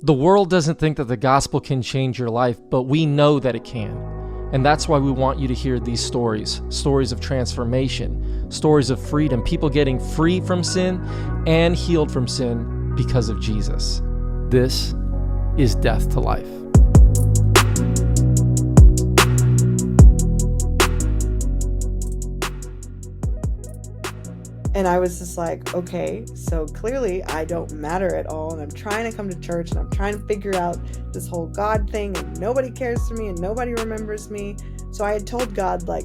The world doesn't think that the gospel can change your life, but we know that it can. And that's why we want you to hear these stories of transformation, stories of freedom, people getting free from sin and healed from sin because of Jesus. This is Death to Life. And I was just like, okay, so clearly I don't matter at all. And I'm trying to come to church and I'm trying to figure out this whole God thing and nobody cares for me and nobody remembers me. So I had told God, like,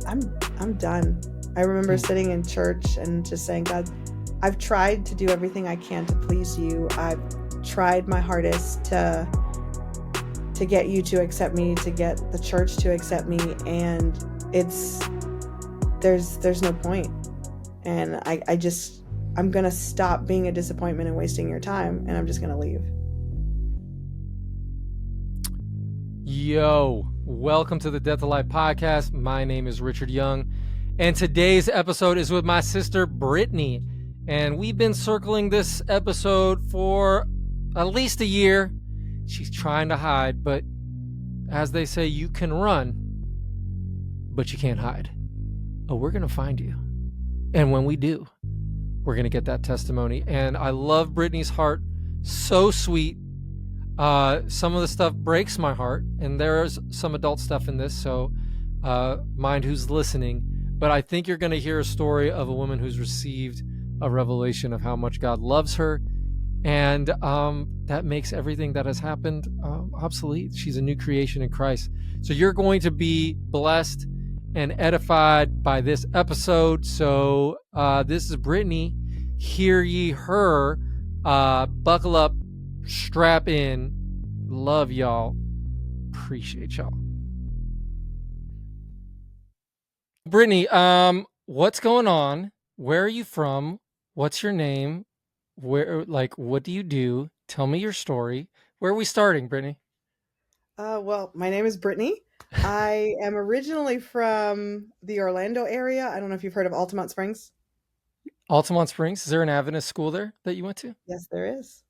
I'm done. I remember sitting in church and just saying, God, I've tried to do everything I can to please you. I've tried my hardest to get you to accept me, to get the church to accept me. And there's no point. And I'm going to stop being a disappointment and wasting your time. And I'm just going to leave. Yo, welcome to the Death to Life podcast. My name is Richard Young. And today's episode is with my sister, Brittney. And we've been circling this episode for at least a year. She's trying to hide, but as they say, you can run, but you can't hide. Oh, we're going to find you. And when we do, we're going to get that testimony. And I love Brittney's heart. So sweet. Some of the stuff breaks my heart. And there's some adult stuff in this. So mind who's listening. But I think you're going to hear a story of a woman who's received a revelation of how much God loves her. And that makes everything that has happened obsolete. She's a new creation in Christ. So you're going to be blessed and edified by this episode. So this is Brittney. Hear ye her. Buckle up, strap in. Love y'all. Appreciate y'all. Brittney, what's going on? Where are you from? What's your name? What do you do? Tell me your story. Where are we starting, Brittney? Well, my name is Brittney. I am originally from the Orlando area. I don't know if you've heard of Altamont Springs. Altamont Springs. Is there an Adventist school there that you went to? Yes, there is.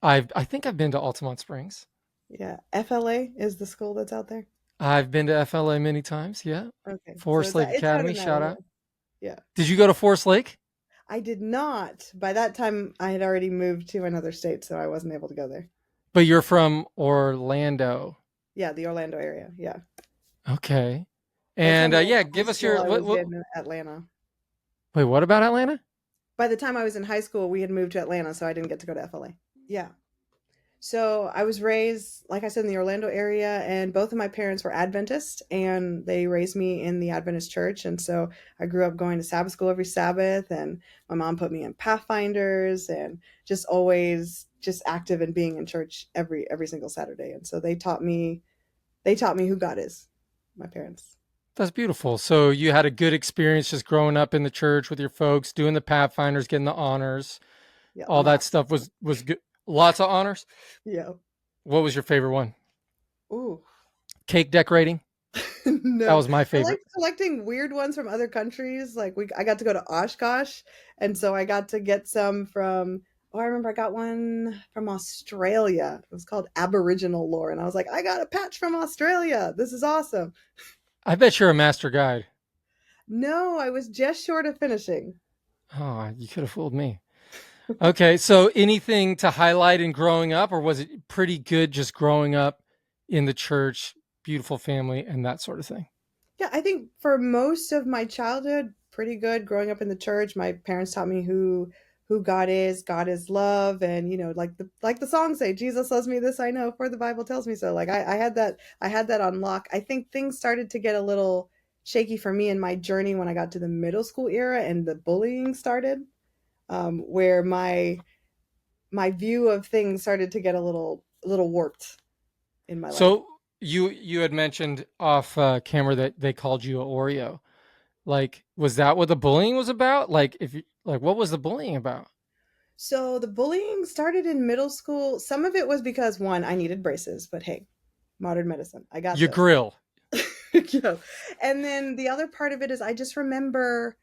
I think I've been to Altamont Springs. Yeah. FLA is the school that's out there. I've been to FLA many times. Yeah. Okay. Forest So Lake it's out Academy. in that Shout area. out. Yeah. Did you go to Forest Lake? I did not. By that time, I had already moved to another state, so I wasn't able to go there. But you're from Orlando. Yeah, the Orlando area. Yeah. Okay. By the And time I went yeah, to high give us school, your. I was in Atlanta. Wait, what about Atlanta? By the time I was in high school, we had moved to Atlanta, so I didn't get to go to FLA. Yeah. So I was raised, like I said, in the Orlando area, and both of my parents were Adventist, and they raised me in the Adventist church. And so I grew up going to Sabbath school every Sabbath, and my mom put me in Pathfinders, and just always just active and being in church every single Saturday. And so they taught me who God is, my parents. That's beautiful. So you had a good experience just growing up in the church with your folks, doing the Pathfinders, getting the honors. Yeah, All that stuff was good. Lots of honors. Yeah. What was your favorite one? Ooh. Cake decorating. No, That was my I favorite. like collecting weird ones from other countries. Like I got to go to Oshkosh, and so I got to get some from. Oh, I remember I got one from Australia. It was called Aboriginal lore, and I was like, I got a patch from Australia. This is awesome. I bet you're a master guide. No, I was just short of finishing. Oh, you could have fooled me. Okay, so anything to highlight in growing up, or was it pretty good just growing up in the church, beautiful family, and that sort of thing? Yeah, I think for most of my childhood, pretty good growing up in the church. My parents taught me who God is. God is love, and like the songs say, Jesus loves me, this I know, for the Bible tells me so. Like I had that on lock. I think things started to get a little shaky for me in my journey when I got to the middle school era and the bullying started, where my view of things started to get a little warped in my life. So you had mentioned off camera that they called you a Oreo. Like, was that what the bullying was about? Like, what was the bullying about? So the bullying started in middle school. Some of it was because, one, I needed braces, but hey, modern medicine, I got Your this. grill. Yeah. And then the other part of it is I just remember,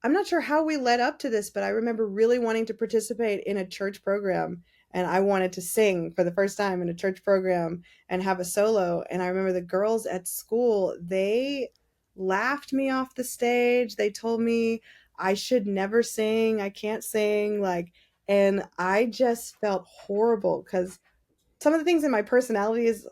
I'm not sure how we led up to this, but I remember really wanting to participate in a church program. and I wanted to sing for the first time in a church program and have a solo. And I remember the girls at school, they laughed me off the stage. They told me I should never sing. I can't sing. Like, and I just felt horrible because some of the things in my personality is,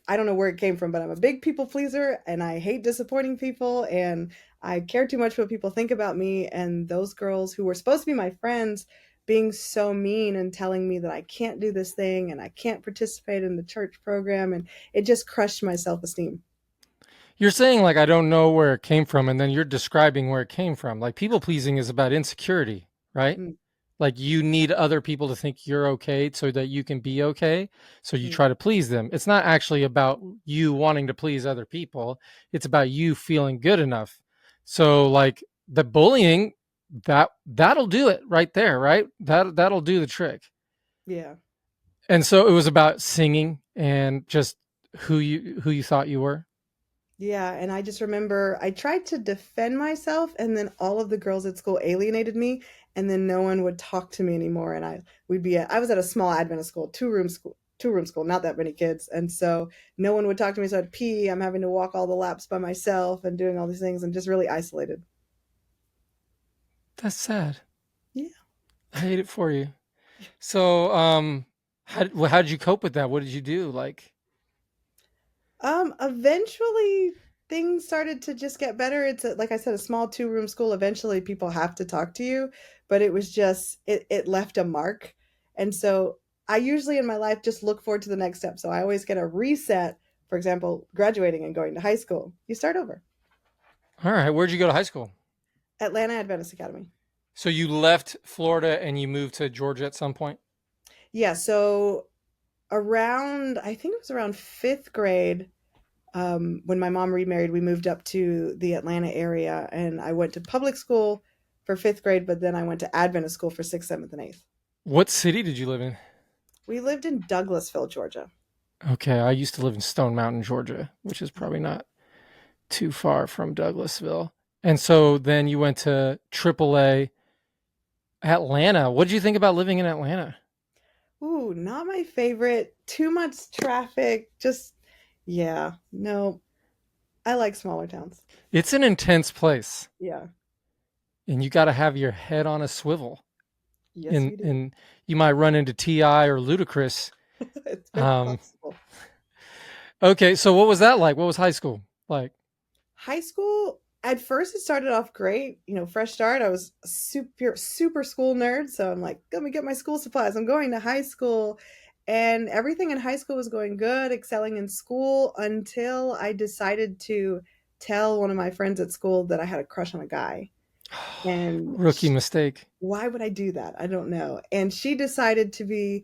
I don't know where it came from, but I'm a big people pleaser and I hate disappointing people and I care too much what people think about me. And those girls who were supposed to be my friends being so mean and telling me that I can't do this thing and I can't participate in the church program, and it just crushed my self-esteem. You're saying like I don't know where it came from, and then you're describing where it came from. Like people pleasing is about insecurity, right? Mm, Like you need other people to think you're okay so that you can be okay. So you mm. try to please them. It's not actually about you wanting to please other people. It's about you feeling good enough. So like the bullying, that'll do it right there, right? That'll do the trick. Yeah. And so it was about singing and just who you thought you were. Yeah, and I just remember I tried to defend myself and then all of the girls at school alienated me and then no one would talk to me anymore, and I was at a small Adventist school, two-room school, not that many kids. And so no one would talk to me, so I'd pee, I'm having to walk all the laps by myself and doing all these things and just really isolated. That's sad. Yeah. I hate it for you. So, how did you cope with that? What did you do? Like, Eventually things started to just get better. It's like I said, a small two-room school. Eventually people have to talk to you, but it was just it left a mark. And so I usually in my life just look forward to the next step. So I always get a reset, for example, graduating and going to high school. You start over. all right, where'd you go to high school? Atlanta Adventist Academy. So you left Florida and you moved to Georgia at some point. Yeah, so around I think it was around 5th grade, when my mom remarried, we moved up to the Atlanta area, and I went to public school for 5th grade, but then I went to Adventist school for 6th, 7th, and 8th. What city did you live in? We lived in Douglasville, Georgia. Okay, I used to live in Stone Mountain, Georgia, which is probably not too far from Douglasville. And so then you went to AAA Atlanta. What did you think about living in Atlanta? Ooh, not my favorite. Too much traffic. Just, yeah, no. I like smaller towns. It's an intense place, Yeah. and you got to have your head on a swivel. Yes, And you do. and you might run into Ti or Ludacris. It's very Um, possible. okay, so what was that like? What was high school like? High school, at first it started off great, fresh start. I was a super school nerd, so I'm like, let me get my school supplies, I'm going to high school. And everything in high school was going good, excelling in school, until I decided to tell one of my friends at school that I had a crush on a guy. And Rookie mistake. why would I do that? I don't know. And she decided to be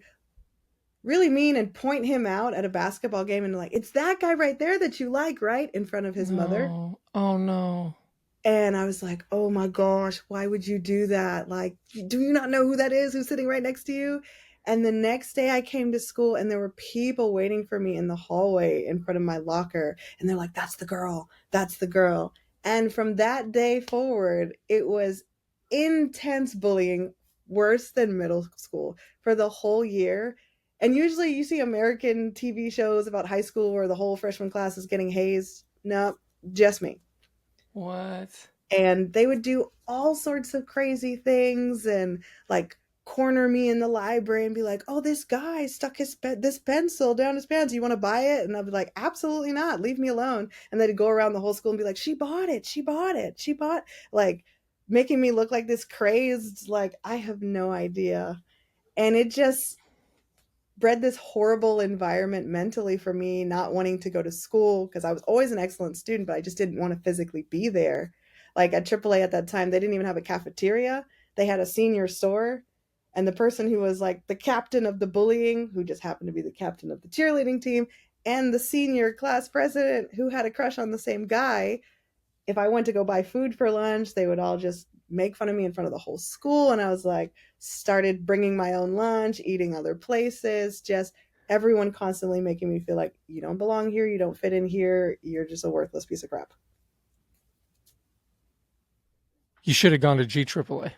really mean and point him out at a basketball game and like, it's that guy right there that you like, right, in front of his mother. No. Oh no. And I was like, oh my gosh, why would you do that? Like, do you not know who that is who's sitting right next to you? And the next day I came to school and there were people waiting for me in the hallway in front of my locker. And they're like, that's the girl. That's the girl. And from that day forward, it was intense bullying, worse than middle school, for the whole year. And usually you see American TV shows about high school where the whole freshman class is getting hazed. No, just me. What? And they would do all sorts of crazy things and like corner me in the library and be like, oh, this guy stuck this pencil down his pants, you want to buy it? And I'd be like, absolutely not, leave me alone. And they'd go around the whole school and be like, she bought it, she bought it, she bought, like, making me look like this crazed, like I have no idea. And it just bred this horrible environment mentally for me, not wanting to go to school because I was always an excellent student, but I just didn't want to physically be there. Like at AAA at that time, they didn't even have a cafeteria. They had a senior store. And the person who was like the captain of the bullying, who just happened to be the captain of the cheerleading team, and the senior class president who had a crush on the same guy, if I went to go buy food for lunch, they would all just make fun of me in front of the whole school. And I was like, started bringing my own lunch, eating other places, just everyone constantly making me feel like you don't belong here, you don't fit in here, you're just a worthless piece of crap. You should have gone to GAAA.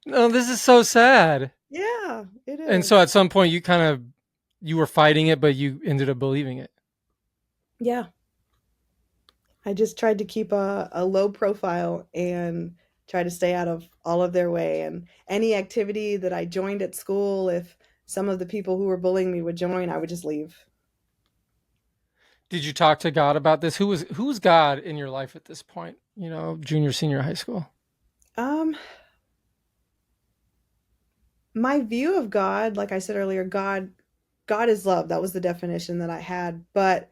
No, this is so sad. Yeah, it And is. so at some point you were fighting it, but you ended up believing it. Yeah. I just tried to keep a low profile and try to stay out of all of their way. And any activity that I joined at school, if some of the people who were bullying me would join, I would just leave. Did you talk to God about this? Who's God in your life at this point? Junior, senior high school. Um, my view of God, like I said earlier, God is love. That was the definition that I had. But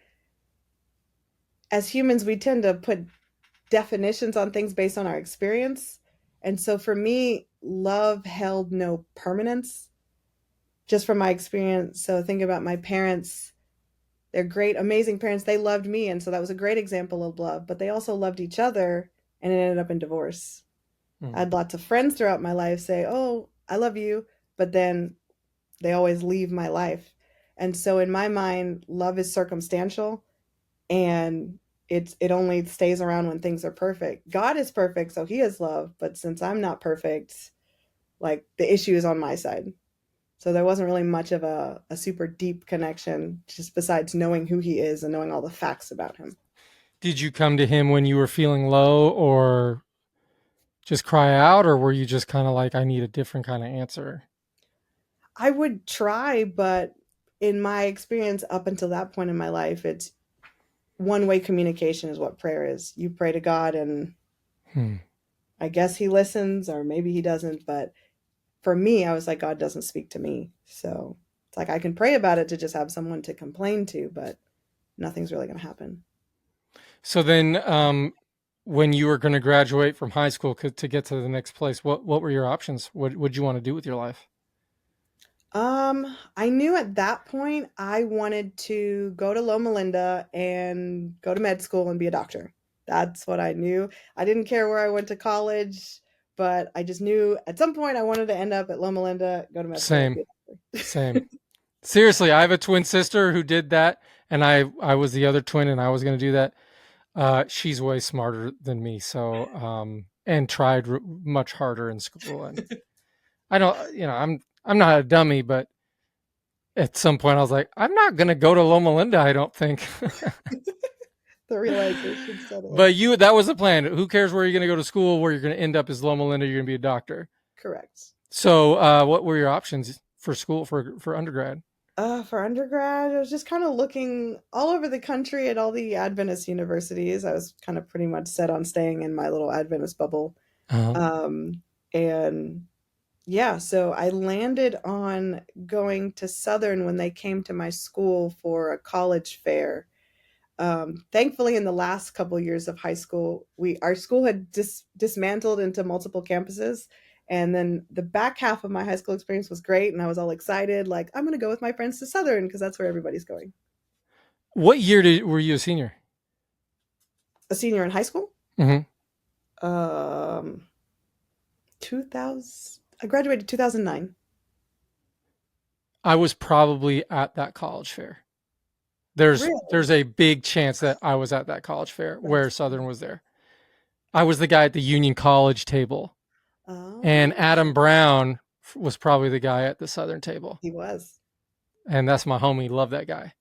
as humans, we tend to put definitions on things based on our experience. And so for me, love held no permanence just from my experience. So think about my parents. They're great, amazing parents. They loved me. And so that was a great example of love, but they also loved each other and it ended up in divorce. I Hmm. had lots of friends throughout my life say, "Oh, I love you," but then they always leave my life. And so in my mind, love is circumstantial and it only stays around when things are perfect. God is perfect, so he is love, but since I'm not perfect, like the issue is on my side. So there wasn't really much of a super deep connection, just besides knowing who he is and knowing all the facts about him. Did you come to him when you were feeling low or just cry out, or were you just kind of like, I need a different kind of answer? I would try, but in my experience up until that point in my life, it's one way communication is what prayer is. You pray to God, and Hmm. I guess he listens, or maybe he doesn't. But for me, I was like, God doesn't speak to me. So it's like I can pray about it to just have someone to complain to, but nothing's really going to happen. So then, when you were going to graduate from high school to get to the next place, what were your options? What would you want to do with your life? I knew at that point I wanted to go to Loma Linda and go to med school and be a doctor. That's what I knew. I didn't care where I went to college, but I just knew at some point I wanted to end up at Loma Linda, go to med school, and Same, be a same. doctor. Seriously, I have a twin sister who did that, and I was the other twin, and I was going to do that. She's way smarter than me, so and tried much harder in school. And I don't, I'm not a dummy, but at some point I was like, I'm not going to go to Loma Linda. I don't think. The realization set in. But that was the plan. Who cares where you're going to go to school? Where you're going to end up is Loma Linda. You're going to be a doctor. Correct. So, what were your options for school for undergrad? For undergrad, I was just kind of looking all over the country at all the Adventist universities. I was kind of pretty much set on staying in my little Adventist bubble. Uh, Um, and yeah, so I landed on going to Southern when they came to my school for a college fair. Thankfully, in the last couple years of high school, we our school had dismantled into multiple campuses, and then the back half of my high school experience was great, and I was all excited, like I'm going to go with my friends to Southern because that's where everybody's going. what year were you a senior? A senior in high school, Hmm. 2000. I graduated 2009. I was probably at that college fair. There's Really? a big chance that I was at that college fair where That's Southern funny. was there. I was the guy at the Union College table, and Oh, Adam Brown was probably the guy at the Southern table, he was. and that's my homie. Love that guy.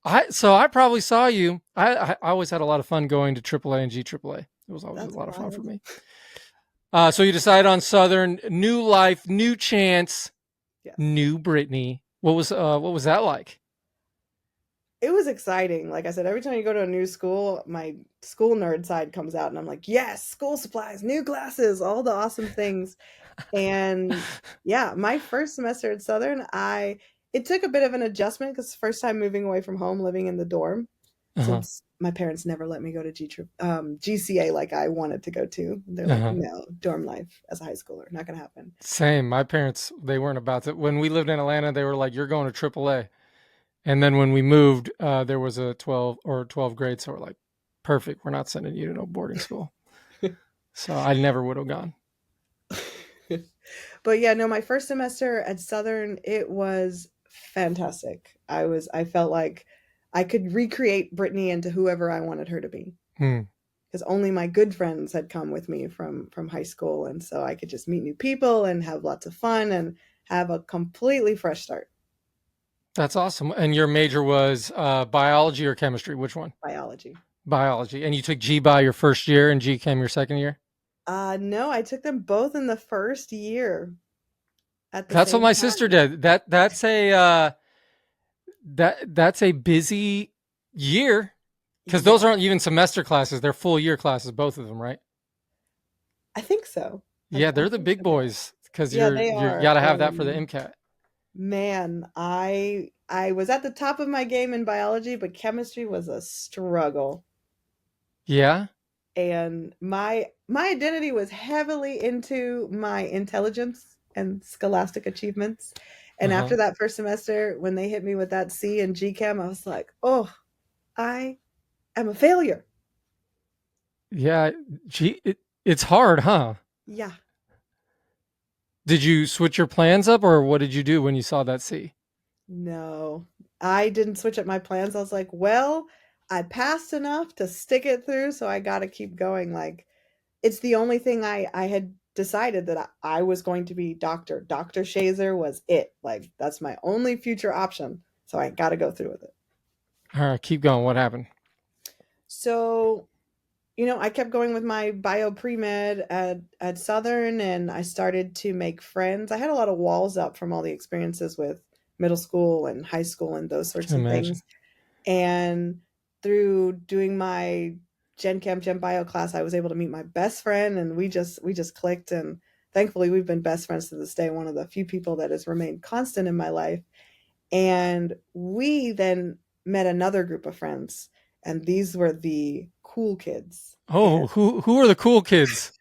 I probably saw you. I always had a lot of fun going to AAA and GAAA. It was always a That's lot of fun for wild. me. So you decide on Southern, new life, new chance, Yes. new Brittney. What was that like? It was exciting. Like I said, every time you go to a new school, my school nerd side comes out and I'm like, yes, school supplies, new glasses, all the awesome things. And yeah, my first semester at Southern, I it took a bit of an adjustment because first time moving away from home, living in the dorm, Uh-huh. since my parents never let me go to GCA like I wanted to go to. They're like, Uh-huh. no, dorm life as a high schooler, not gonna happen. Same. My parents, they weren't about to. When we lived in Atlanta, they were like, "You're going to AAA." And then when we moved, there was a 12 or 12 grade, so we're like, "Perfect. We're not sending you to no boarding school." So I never would have gone. But yeah, no, my first semester at Southern, it was fantastic. I felt like I could recreate Brittany into whoever I wanted her to be. Hmm. because only my good friends had come with me from high school, and so I could just meet new people and have lots of fun and have a completely fresh start. That's awesome. And your major was biology or chemistry? Which one? Biology. Biology. And you took G Bi your first year and G Chem your second year? No, I took them both in the first year at the That's what same my sister time. did. That's a busy year because those Yeah, aren't even semester classes; they're full year classes, both of them, right? I think so. Yeah, I they're the think big that they are. boys because Yeah, you're they you are. got to have that for the And MCAT. man, I was at the top of my game in biology, but chemistry was a struggle. Yeah. And my identity was heavily into my intelligence and scholastic achievements. Uh And huh. after that first semester, when they hit me with that C in GChem, I was like, "Oh, I am a failure." Yeah. It's hard, huh? Yeah. Did you switch your plans up, or what did you do when you saw that C? No, I didn't switch up my plans. I was like, well, I passed enough to stick it through, so I got to keep going. Like, it's the only thing I had decided that I was going to be doctor. Dr. Shazier was it. Like, that's my only future option. So I got to go through with it. All right, keep going. What happened? So, I kept going with my bio pre med at Southern, and I started to make friends. I had a lot of walls up from all the experiences with middle school and high school and those sorts Can of imagine. things. And through doing my Gen Chem Gen Bio class, I was able to meet my best friend, and we just clicked. And thankfully, we've been best friends to this day. One of the few people that has remained constant in my life. And we then met another group of friends, and these were the cool kids. And Oh, who are the cool kids?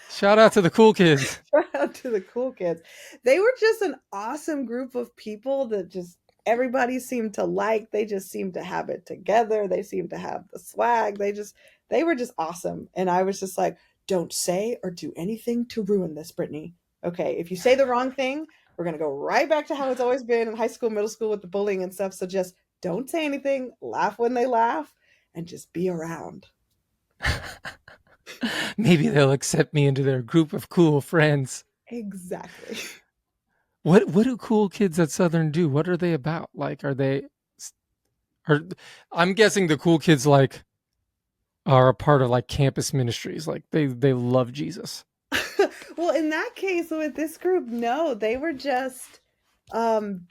Shout out to the cool kids. shout out to the cool kids. They were just an awesome group of people that just everybody seemed to like. They just seemed to have it together. They seemed to have the swag. They were just awesome. And I was just like, don't say or do anything to ruin this, Brittney. Okay, if you say the wrong thing, we're gonna go right back to how it's always been in high school, middle school with the bullying and stuff. So just don't say anything, laugh when they laugh, and just be around. Maybe they'll accept me into their group of cool friends. Exactly. What do cool kids at Southern do? What are they about? Like, are I'm guessing the cool kids like are a part of like campus ministries. Like they love Jesus. Well, in that case with this group, no, they were just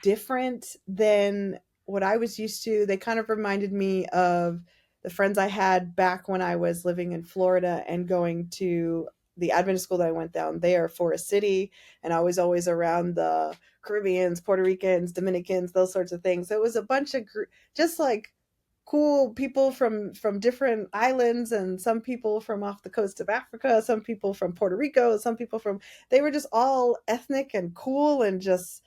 different than what I was used to. They kind of reminded me of the friends I had back when I was living in Florida and going to the Adventist school that I went down there, Forest City, and I was always around the Caribbeans, Puerto Ricans, Dominicans, those sorts of things. So it was a bunch of just like cool people from different islands, and some people from off the coast of Africa, some people from Puerto Rico, some people from they were just all ethnic and cool and just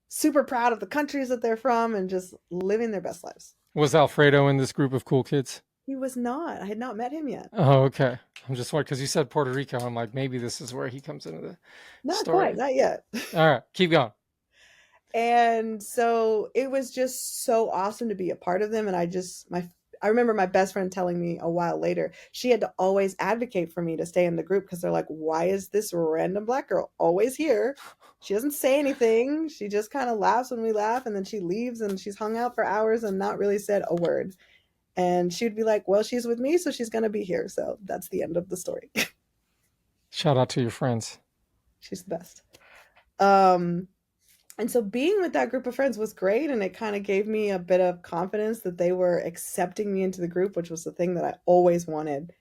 super proud of the countries that they're from and just living their best lives. Was Alfredo in this group of cool kids? He was not. I had not met him yet. Oh, okay. I'm just wondering because you said Puerto Rico. I'm like, maybe this is where he comes into the Not quite, story. not yet. All right, keep going. And so it was just so awesome to be a part of them. And I remember my best friend telling me a while later, she had to always advocate for me to stay in the group because they're like, why is this random black girl always here? She doesn't say anything. She just kind of laughs when we laugh, and then she leaves, and she's hung out for hours and not really said a word. And she'd be like, well, she's with me, so she's going to be here. So that's the end of the story. Shout out to your friends. She's the best. Um, and so being with that group of friends was great, and it kind of gave me a bit of confidence that they were accepting me into the group, which was the thing that I always wanted.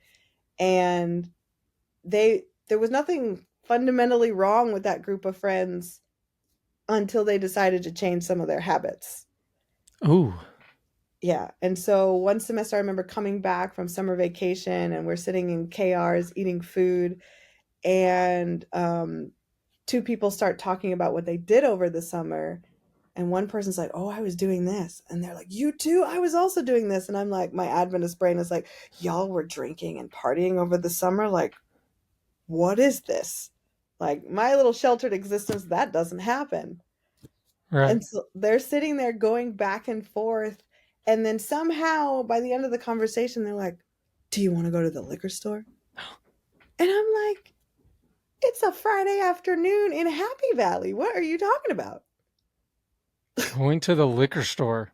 And there was nothing fundamentally wrong with that group of friends until they decided to change some of their habits. Ooh, Yeah. And so one semester I remember coming back from summer vacation, and we're sitting in KRs eating food, and two people start talking about what they did over the summer. And one person's like, oh, I was doing this. And they're like, you too? I was also doing this. And I'm like, my Adventist brain is like, y'all were drinking and partying over the summer? Like, what is this? Like, my little sheltered existence, that doesn't happen. right. And so they're sitting there going back and forth. And then somehow by the end of the conversation, they're like, do you want to go to the liquor store? And I'm like, it's a Friday afternoon in Happy Valley. What are you talking about? Going to the liquor store.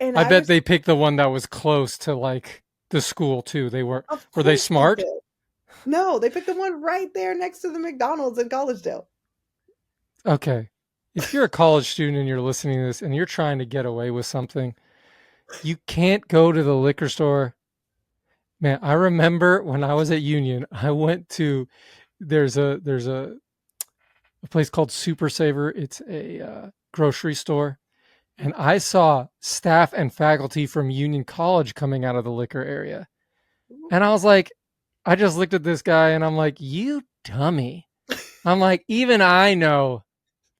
And I I bet was, they picked the one that was close to like the school too. of Were they course they smart? did. No, they picked the one right there next to the McDonald's in Collegedale. Okay. If you're a college student and you're listening to this and you're trying to get away with something, you can't go to the liquor store. Man, I remember when I was at Union, I went to there's a place called Super Saver. It's a grocery store, and I saw staff and faculty from Union College coming out of the liquor area, and I was like, I just looked at this guy and I'm like, you dummy. I'm like, even I know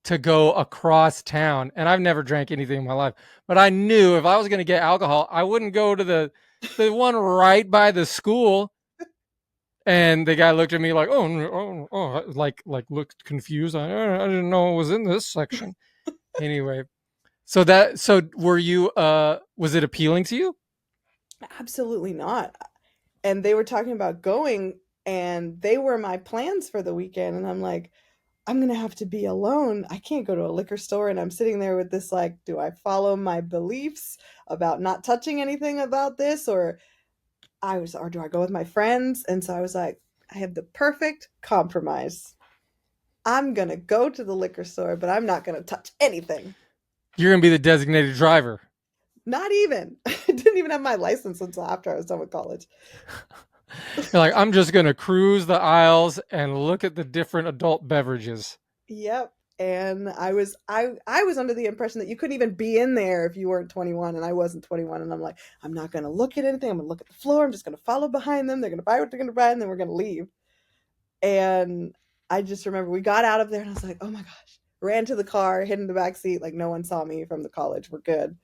to go across town, and I've never drank anything in my life, but I knew if I was going to get alcohol, I wouldn't go to the one right by the school. And the guy looked at me like, like looked confused. I didn't know it was in this section. Anyway, so were you? Was it appealing to you? Absolutely not. And they were talking about going, and they were my plans for the weekend. And I'm like, I'm going to have to be alone. I can't go to a liquor store. And I'm sitting there with this, like, do I follow my beliefs about not touching anything about this? Or do I go with my friends? And so I was like, I have the perfect compromise. I'm going to go to the liquor store, but I'm not going to touch anything. You're gonna be the designated driver. Not even. I didn't even have my license until after I was done with college. You're like, I'm just gonna cruise the aisles and look at the different adult beverages. Yep. And I was under the impression that you couldn't even be in there if you weren't 21, and I wasn't 21. And I'm like, I'm not going to look at anything. I'm going to look at the floor. I'm just going to follow behind them. They're going to buy what they're going to buy, and then we're going to leave. And I just remember we got out of there, and I was like, oh my gosh, ran to the car, hid in the back seat, like no one saw me from the college. We're good.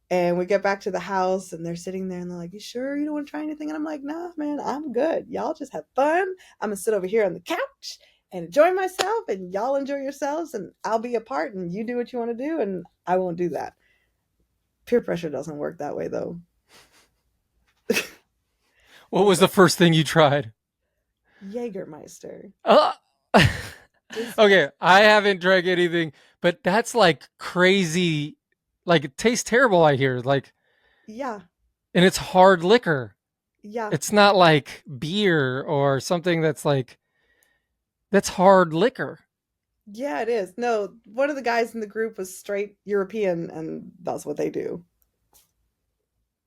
And we get back to the house, and they're sitting there, and they're like, you sure you don't want to try anything? And I'm like, nah, man, I'm good. Y'all just have fun. I'm going to sit over here on the couch and enjoy myself, and y'all enjoy yourselves, and I'll be a part, and you do what you want to do, and I won't do that. Peer pressure doesn't work that way, though. What was the first thing you tried? Jägermeister. Uh, okay, Disgusting. I haven't drank anything, but that's like crazy. Like it tastes terrible. I hear like, Yeah, and it's hard liquor. yeah, It's not like beer or something that's hard liquor. yeah, it is. No, one of the guys in the group was straight European, and that's what they do.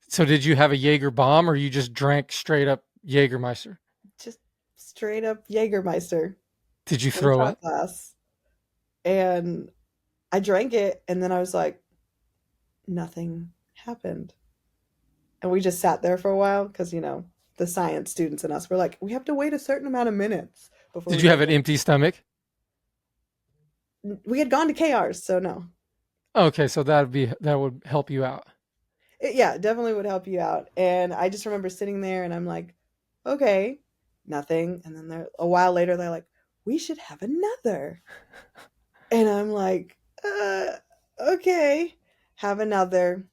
So did you have a Jaeger bomb or you just drank straight up Jägermeister? Just straight up Jägermeister Did you in a throw shot up? glass. And I drank it, and then I was like, nothing happened. And we just sat there for a while because, the science students and us were like, we have to wait a certain amount of minutes before Did we you can have an drink. empty stomach? We had gone to KR's, so no. Okay, so that would help you out. Yeah, it definitely would help you out. And I just remember sitting there, and I'm like, okay, nothing. And then a while later, they're like, we should have another. And I'm like, okay, have another.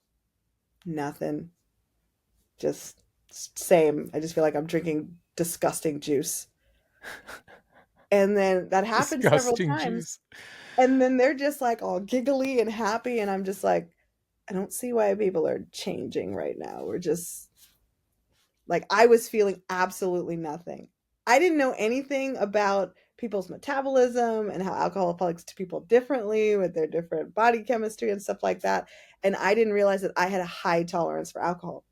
Nothing. Just same. I just feel like I'm drinking disgusting juice. And then that happened several Disgusting times. juice. And then they're just like all giggly and happy. And I'm just like, I don't see why people are changing right now. We're just like, I was feeling absolutely nothing. I didn't know anything about people's metabolism and how alcohol affects people differently with their different body chemistry and stuff like that. And I didn't realize that I had a high tolerance for alcohol.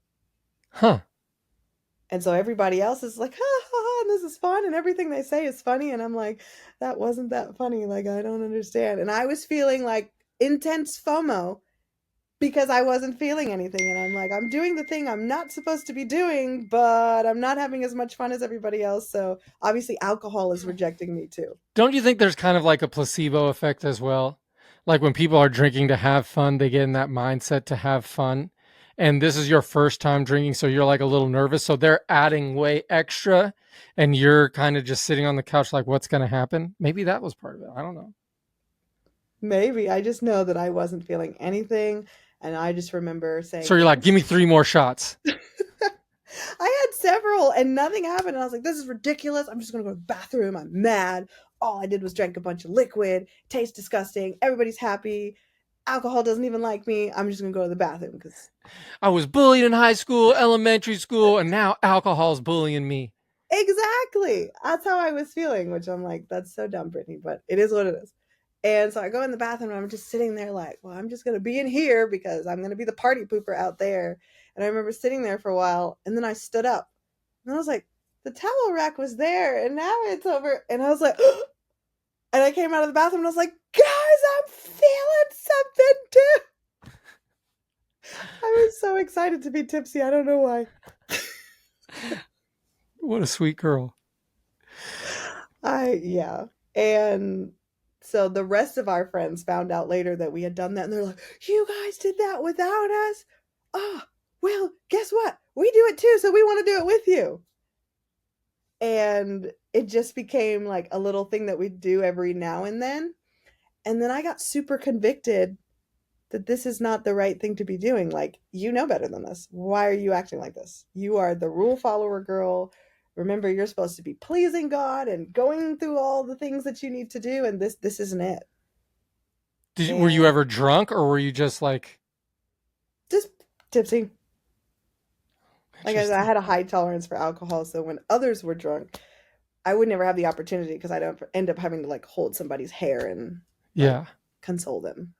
Huh. And so everybody else is like, ha, ha, ha, and this is fun, and everything they say is funny. And I'm like, that wasn't that funny. Like, I don't understand. And I was feeling like intense FOMO because I wasn't feeling anything. And I'm like, I'm doing the thing I'm not supposed to be doing, but I'm not having as much fun as everybody else. So obviously, alcohol is rejecting me too. Don't you think there's kind of like a placebo effect as well? Like when people are drinking to have fun, they get in that mindset to have fun. And this is your first time drinking, so you're like a little nervous. So they're adding way extra, and you're kind of just sitting on the couch, like, what's going to happen? Maybe that was part of it. I don't know. Maybe I just know that I wasn't feeling anything. And I just remember saying, So you're like, give me 3 more shots. I had several and nothing happened. And I was like, this is ridiculous. I'm just going to go to the bathroom. I'm mad. All I did was drank a bunch of liquid. Tastes disgusting. Everybody's happy. Alcohol doesn't even like me. I'm just going to go to the bathroom because I was bullied in high school, elementary school, and now alcohol's bullying me. exactly. That's how I was feeling, which I'm like, that's so dumb, Brittney, but it is what it is. And so I go in the bathroom and I'm just sitting there like, well, I'm just going to be in here because I'm going to be the party pooper out there. And I remember sitting there for a while and then I stood up and I was like, the towel rack was there and now it's over. And I was like, and I came out of the bathroom and I was like, guys, I'm feeling something too. I was so excited to be tipsy. I don't know why. What a sweet girl. Yeah. And so the rest of our friends found out later that we had done that and they're like, you guys did that without us? Oh, well, guess what? We do it too, so we want to do it with you. And it just became like a little thing that we do every now and then. And then I got super convicted that this is not the right thing to be doing. Like, you know better than this. Why are you acting like this? You are the rule follower girl. Remember, you're supposed to be pleasing God and going through all the things that you need to do, and this isn't it. Were you And ever drunk, or were you just like just tipsy. Like I said, I interesting? had a high tolerance for alcohol, so when others were drunk, I would never have the opportunity because I don't end up having to like hold somebody's hair and like Yeah, console them.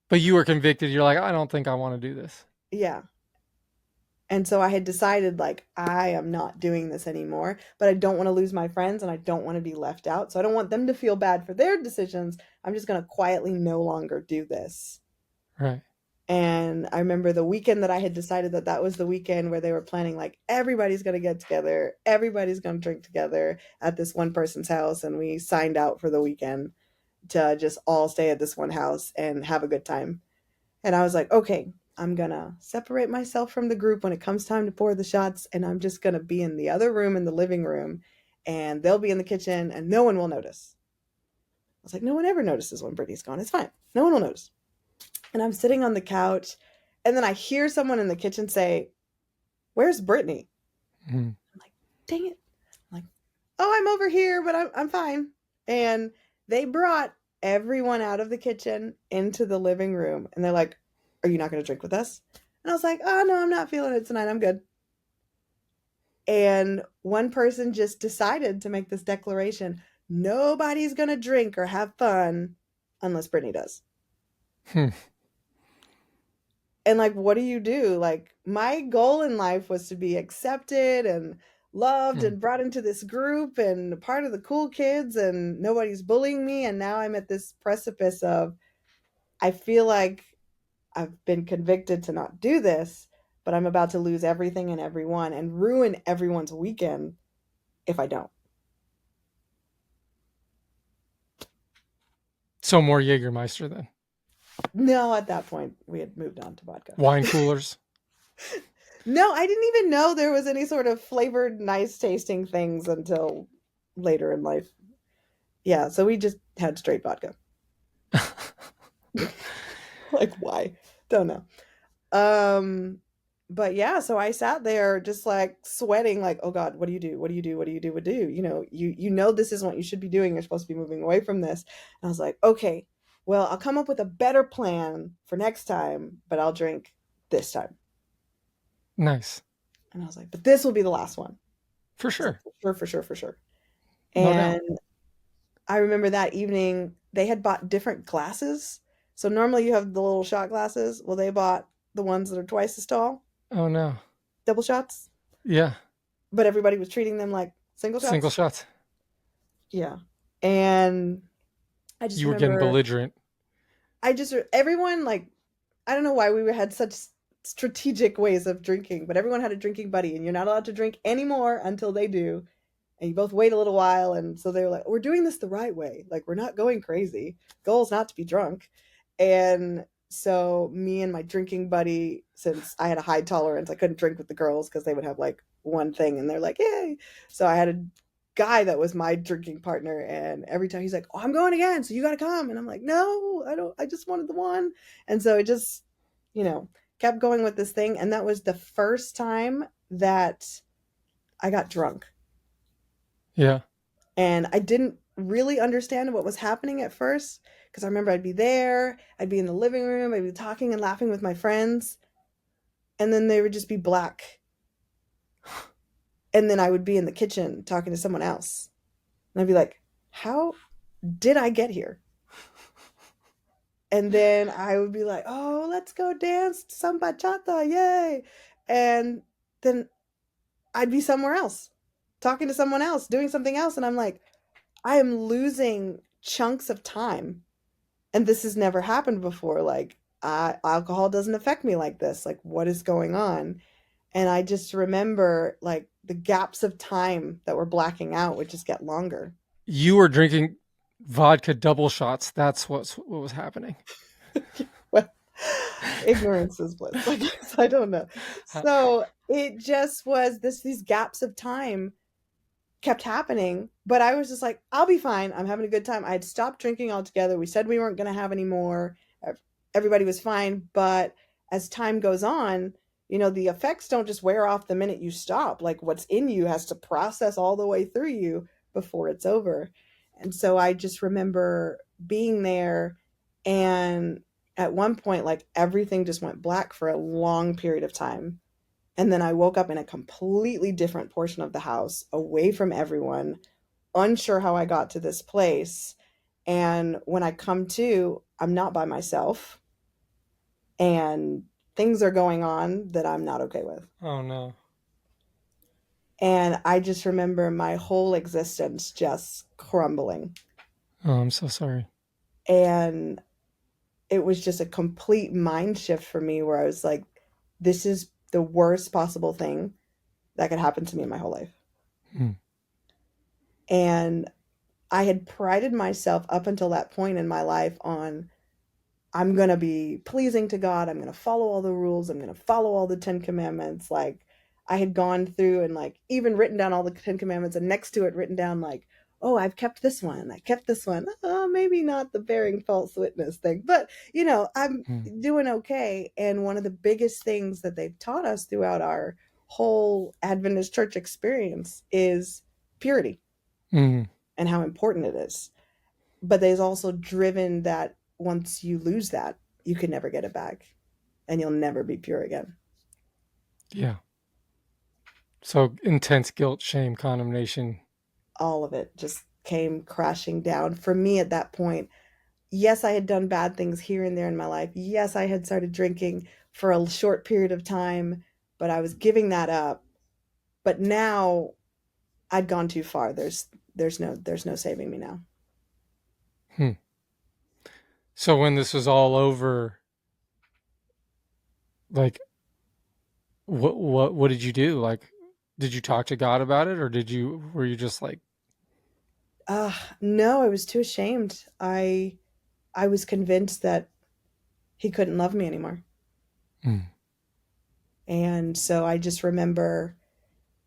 but you were convicted. You're like, I don't think I want to do this. Yeah. And so I had decided like I am not doing this anymore, but I don't want to lose my friends and I don't want to be left out. So I don't want them to feel bad for their decisions. I'm just going to quietly no longer do this. Right. And I remember the weekend that I had decided that that was the weekend where they were planning like everybody's going to get together, everybody's going to drink together at this one person's house, and we signed out for the weekend to just all stay at this one house and have a good time. And I was like, okay, I'm going to separate myself from the group when it comes time to pour the shots. And I'm just going to be in the other room, in the living room, and they'll be in the kitchen and no one will notice. I was like, no one ever notices when Brittney's gone. It's fine. No one will notice. And I'm sitting on the couch. And then I hear someone in the kitchen say, where's Brittney? Mm. I'm like, dang it. I'm like, oh, I'm over here, but I'm fine. And they brought everyone out of the kitchen into the living room. And they're like, are you not going to drink with us? And I was like, oh, no, I'm not feeling it tonight. I'm good. And one person just decided to make this declaration. Nobody's going to drink or have fun unless Brittney does. Hmm. And like, what do you do? Like, my goal in life was to be accepted and loved and brought into this group and part of the cool kids, and nobody's bullying me. And now I'm at this precipice of, I feel like I've been convicted to not do this, but I'm about to lose everything and everyone and ruin everyone's weekend if I don't. So more Jägermeister then. No, at that point, we had moved on to vodka. Wine coolers. No, I didn't even know there was any sort of flavored, nice tasting things until later in life. Yeah, so we just had straight vodka. Like, why? Don't know. But yeah, so I sat there just like sweating, like, oh God, what do you do? What do you do? What do you do? What do you? You know this isn't what you should be doing. You're supposed to be moving away from this. And I was like, okay, well, I'll come up with a better plan for next time, but I'll drink this time. Nice. And I was like, but this will be the last one. For Like, sure. for sure. No doubt. And I remember that evening they had bought different glasses. So normally you have the little shot glasses. Well, they bought the ones that are twice as tall, Oh no. double shots, Yeah. but everybody was treating them like single Single shots. shots. Yeah. And I just You were getting remember, belligerent. everyone, like, I don't know why we had such strategic ways of drinking, but everyone had a drinking buddy, and you're not allowed to drink anymore until they do. And you both wait a little while. And so they were like, we're doing this the right way. Like, we're not going crazy. Goal is not to be drunk. And so me and my drinking buddy, since I had a high tolerance, I couldn't drink with the girls because they would have like one thing and they're like, yay. So I had a guy that was my drinking partner. And every time he's like, oh, I'm going again, so you got to come. And I'm like, no, I don't. I just wanted the one. And so it just, kept going with this thing. And that was the first time that I got drunk. Yeah. And I didn't really understand what was happening at first because I remember I'd be there, I'd be in the living room, I'd be talking and laughing with my friends, and then they would just be black. And then I would be in the kitchen talking to someone else. And I'd be like, how did I get here? And then I would be like, oh, let's go dance some bachata, yay. And then I'd be somewhere else, talking to someone else, doing something else. And I'm like, I am losing chunks of time. And this has never happened before. Like, alcohol doesn't affect me like this. Like, what is going on? And I just remember like the gaps of time that were blacking out would just get longer. You were drinking vodka double shots. That's what was happening. Well, ignorance is bliss. I guess I don't know. So it just was these gaps of time kept happening, but I was just like, I'll be fine. I'm having a good time. I had stopped drinking altogether. We said we weren't going to have any more. Everybody was fine. But as time goes on, the effects don't just wear off the minute you stop. Like what's in you has to process all the way through you before it's over. And so I just remember being there, and at one point, like everything just went black for a long period of time. And then I woke up in a completely different portion of the house, away from everyone, unsure how I got to this place. And when I come to, I'm not by myself, and things are going on that I'm not okay with. Oh no. And I just remember my whole existence just crumbling. Oh, I'm so sorry. And it was just a complete mind shift for me where I was like, this is the worst possible thing that could happen to me in my whole life. Hmm. And I had prided myself up until that point in my life on, I'm going to be pleasing to God. I'm going to follow all the rules. I'm going to follow all the 10 commandments. Like I had gone through and like even written down all the 10 commandments, and next to it written down like, oh, I've kept this one. I kept this one. Oh, maybe not the bearing false witness thing, but I'm Hmm. doing okay. And one of the biggest things that they've taught us throughout our whole Adventist church experience is purity Hmm. and how important it is. But there's also driven that once you lose that, you can never get it back, and you'll never be pure again. Yeah. So intense guilt, shame, condemnation. All of it just came crashing down for me at that point. Yes, I had done bad things here and there in my life. Yes, I had started drinking for a short period of time, but I was giving that up. But now I'd gone too far. There's no saving me now. Hmm. So when this was all over, like what did you do? Like did you talk to God about it, or were you just like, No, I was too ashamed. I was convinced that he couldn't love me anymore. hmm, And so I just remember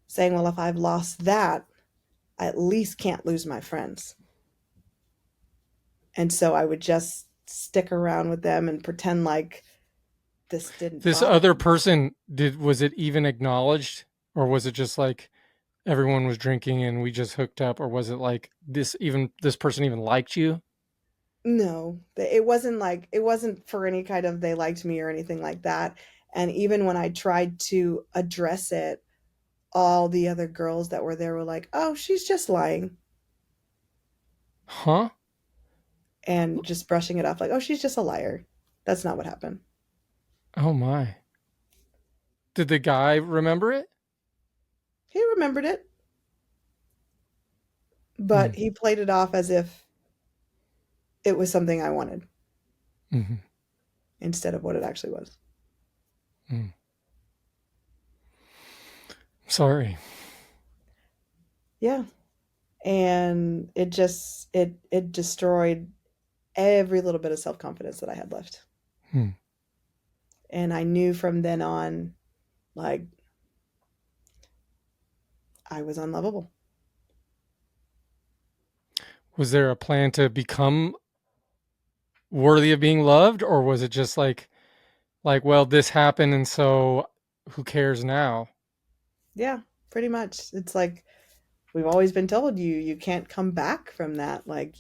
saying, well, if I've lost that, I at least can't lose my friends. And so I would just stick around with them and pretend like this didn't this bother other me. person, was it even acknowledged, or was it just like everyone was drinking and we just hooked up, or was it like this person even liked you? No, it wasn't for any kind of they liked me or anything like that. And even when I tried to address it, all the other girls that were there were like, oh, she's just lying. Huh? And just brushing it off like, oh, she's just a liar. That's not what happened. Oh my. Did the guy remember it? He remembered it, Hmm. but he played it off as if it was something I wanted Hmm. instead of what it actually was. Hmm. Sorry. Yeah. And it destroyed every little bit of self-confidence that I had left. Hmm. And I knew from then on, like, I was unlovable. Was there a plan to become worthy of being loved, or was it just like well, this happened and so who cares now? Yeah. pretty much. It's like we've always been told you can't come back from that. Like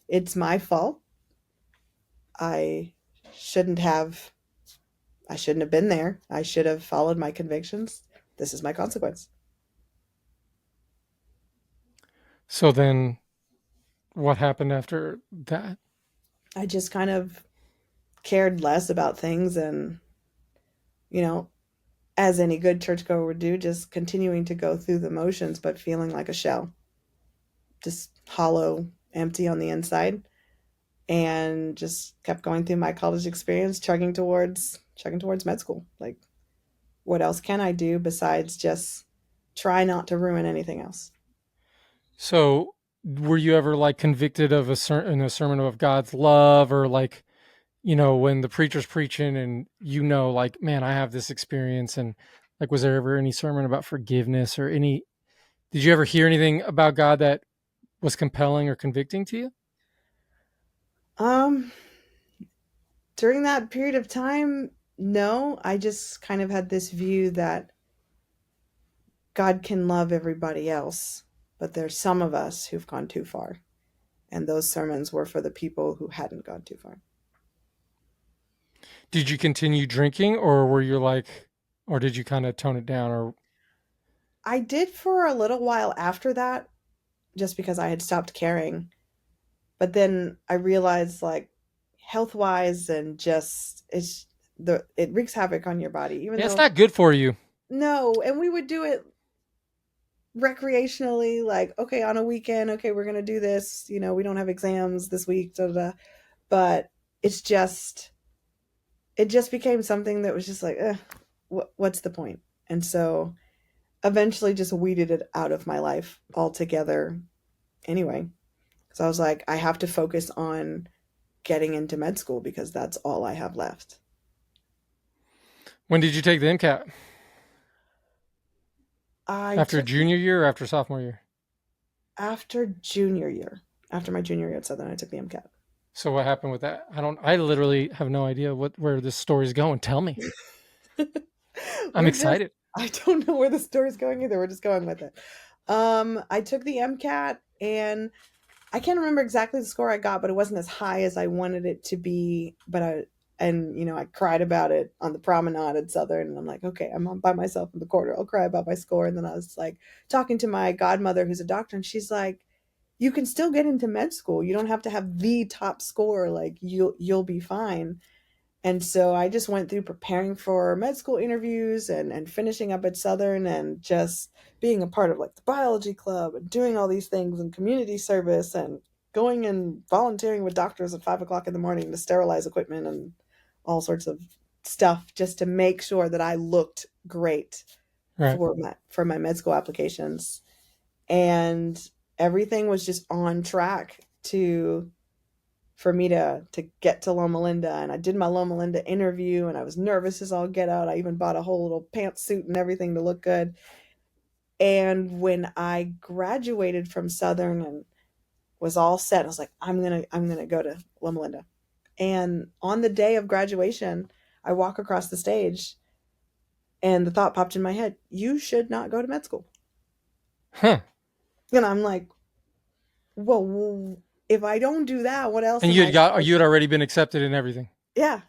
it's my fault. I shouldn't have I shouldn't have been there. I should have followed my convictions. This is my consequence. So then what happened after that? I just kind of cared less about things and, you know, as any good churchgoer would do, just continuing to go through the motions, but feeling like a shell, just hollow, empty on the inside, and just kept going through my college experience, chugging towards med school. Like, what else can I do besides just try not to ruin anything else? So were you ever like convicted of in a sermon of God's love, or like, when the preacher's preaching and like, man, I have this experience, and like, was there ever any sermon about forgiveness or did you ever hear anything about God that was compelling or convicting to you? Um, During that period of time, no, I just kind of had this view that God can love everybody else, but there's some of us who've gone too far. And those sermons were for the people who hadn't gone too far. Did you continue drinking, or were you like, or did you kind of tone it down, or I did for a little while after that, just because I had stopped caring. But then I realized, like, health wise, and just it wreaks havoc on your body, even yeah, it's though not good for you. no, and we would do it recreationally, like, okay, on a weekend, okay, we're gonna do this, we don't have exams this week, da, da, da. But it's just it just became something that was just like, what's the point? And so eventually just weeded it out of my life altogether anyway. Because I was like, I have to focus on getting into med school because that's all I have left. When did you take the MCAT? I After took the junior year or after sophomore year? after junior year, after my junior year at Southern, I took the MCAT. So what happened with that? I literally have no idea where this story's going. Tell me. I'm We're just excited. I don't know where the story's going either. We're just going with it. I took the MCAT and I can't remember exactly the score I got, but it wasn't as high as I wanted it to be. I cried about it on the promenade at Southern, and I'm like, okay, I'm by myself in the corner. I'll cry about my score. And then I was like talking to my godmother, who's a doctor, and she's like, you can still get into med school. You don't have to have the top score. Like, you'll be fine. And so I just went through preparing for med school interviews and finishing up at Southern and just being a part of like the biology club and doing all these things and community service and going and volunteering with doctors at 5 o'clock in the morning to sterilize equipment and all sorts of stuff just to make sure that I looked great Right. for my med school applications. And everything was just on track to for me to get to Loma Linda. And I did my Loma Linda interview and I was nervous as all get out. I even bought a whole little pantsuit and everything to look good. And when I graduated from Southern and was all set, I was like, I'm gonna go to Loma Linda. And on the day of graduation, I walk across the stage and the thought popped in my head, you should not go to med school. Huh. And I'm like, well, if I don't do that, what else And am I you supposed had to? already been accepted and everything. Yeah.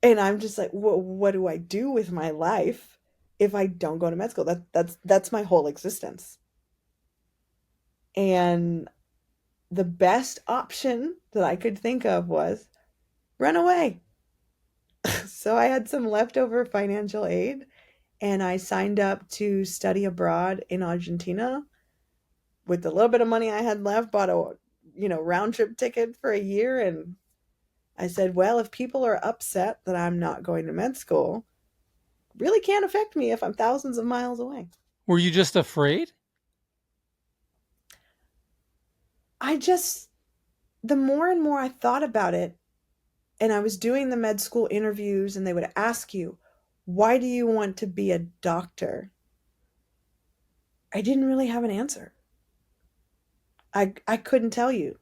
And I'm just like, what do I do with my life if I don't go to med school? That's my whole existence. And the best option that I could think of was run away. So I had some leftover financial aid and I signed up to study abroad in Argentina with the little bit of money I had left, bought a round trip ticket for a year. And I said, well, if people are upset that I'm not going to med school, really can't affect me if I'm thousands of miles away. Were you just afraid? I just, the more and more I thought about it, and I was doing the med school interviews, and they would ask you, why do you want to be a doctor? I didn't really have an answer. I couldn't tell you.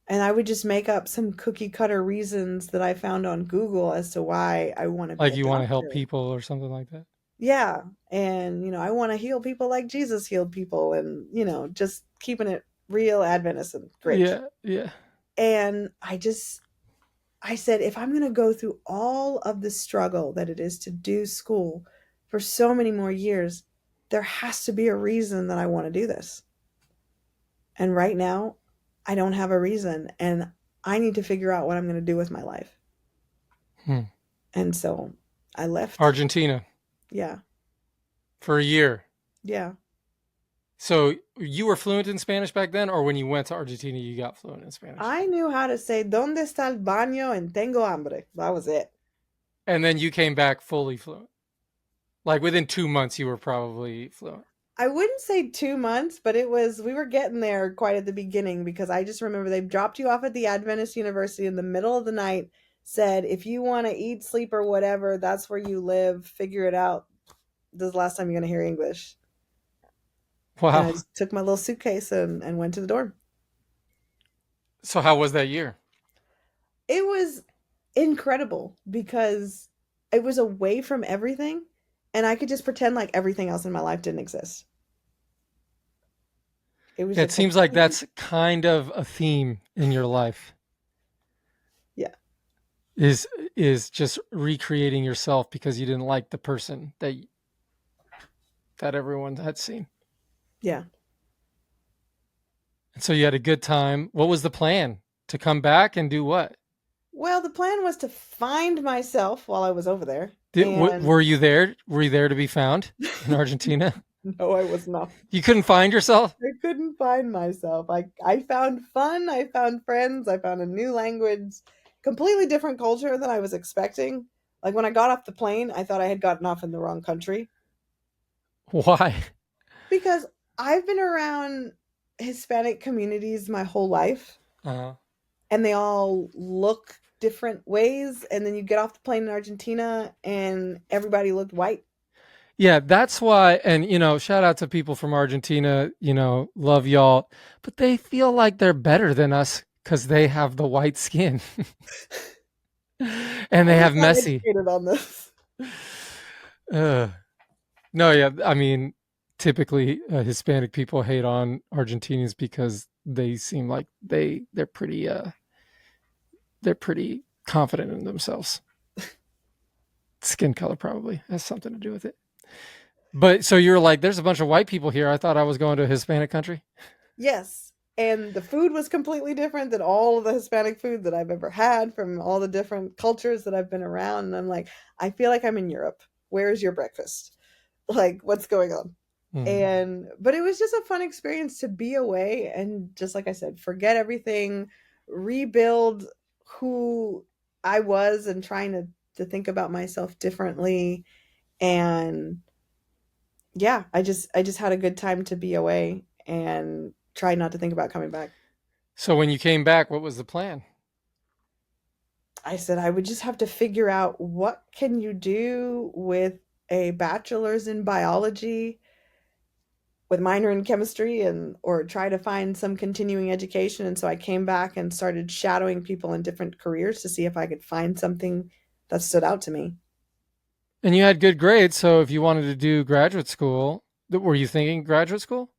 And I would just make up some cookie cutter reasons that I found on Google as to why I want to be Like a you want to help doctor. people or something like that. Yeah. And, I want to heal people like Jesus healed people, and, just keeping it real Adventist and Grinch. Yeah, yeah. And I said, if I'm going to go through all of the struggle that it is to do school for so many more years, there has to be a reason that I want to do this. And right now, I don't have a reason, and I need to figure out what I'm going to do with my life. Hmm. And so I left. Argentina Yeah. for a year. Yeah. So you were fluent in Spanish back then, or when you went to Argentina, you got fluent in Spanish? I knew how to say, ¿Dónde está el baño en tengo hambre? That was it. And then you came back fully fluent. Like within 2 months, you were probably fluent. I wouldn't say 2 months, but we were getting there quite at the beginning, because I just remember they dropped you off at the Adventist University in the middle of the night, said, if you want to eat, sleep, or whatever, that's where you live. Figure it out. This is the last time you're going to hear English. And I Wow. just took my little suitcase and went to the dorm. So how was that year? It was incredible because it was away from everything, and I could just pretend like everything else in my life didn't exist. It was It just seems like complete. that's kind of a theme in your life. Yeah. Is is just recreating yourself because you didn't like the person that everyone had seen. Yeah. And so you had a good time. What was the plan? To come back and do what? Well, the plan was to find myself while I was over there. Were And you there? Were you there to be found in Argentina? no, I was not. You couldn't find yourself? I couldn't find myself. I found fun. I found friends. I found a new language, completely different culture than I was expecting. Like when I got off the plane, I thought I had gotten off in the wrong country, Why? because I've been around Hispanic communities my whole life, Uh, and they all look different ways. And then you get off the plane in Argentina and everybody looked white. yeah, that's why. And, shout out to people from Argentina, love y'all. But they feel like they're better than us because they have the white skin and I they was have not messy. educated on this. Uh, no, yeah. I mean, typically Hispanic people hate on Argentinians because they seem like they're pretty confident in themselves. Skin color probably has something to do with it. But so you're like, there's a bunch of white people here. I thought I was going to a Hispanic country. Yes. And the food was completely different than all of the Hispanic food that I've ever had from all the different cultures that I've been around. And I'm like, I feel like I'm in Europe. Where is your breakfast? Like, what's going on? Mm. But it was just a fun experience to be away and, just like I said, forget everything, rebuild who I was, and trying to think about myself differently. And yeah, I just had a good time to be away and try not to think about coming back. So when you came back, what was the plan? I said I would just have to figure out, what can you do with a bachelor's in biology with minor in chemistry, and or try to find some continuing education. And so I came back and started shadowing people in different careers to see if I could find something that stood out to me. And you had good grades, so if you wanted to do graduate school, were you thinking graduate school?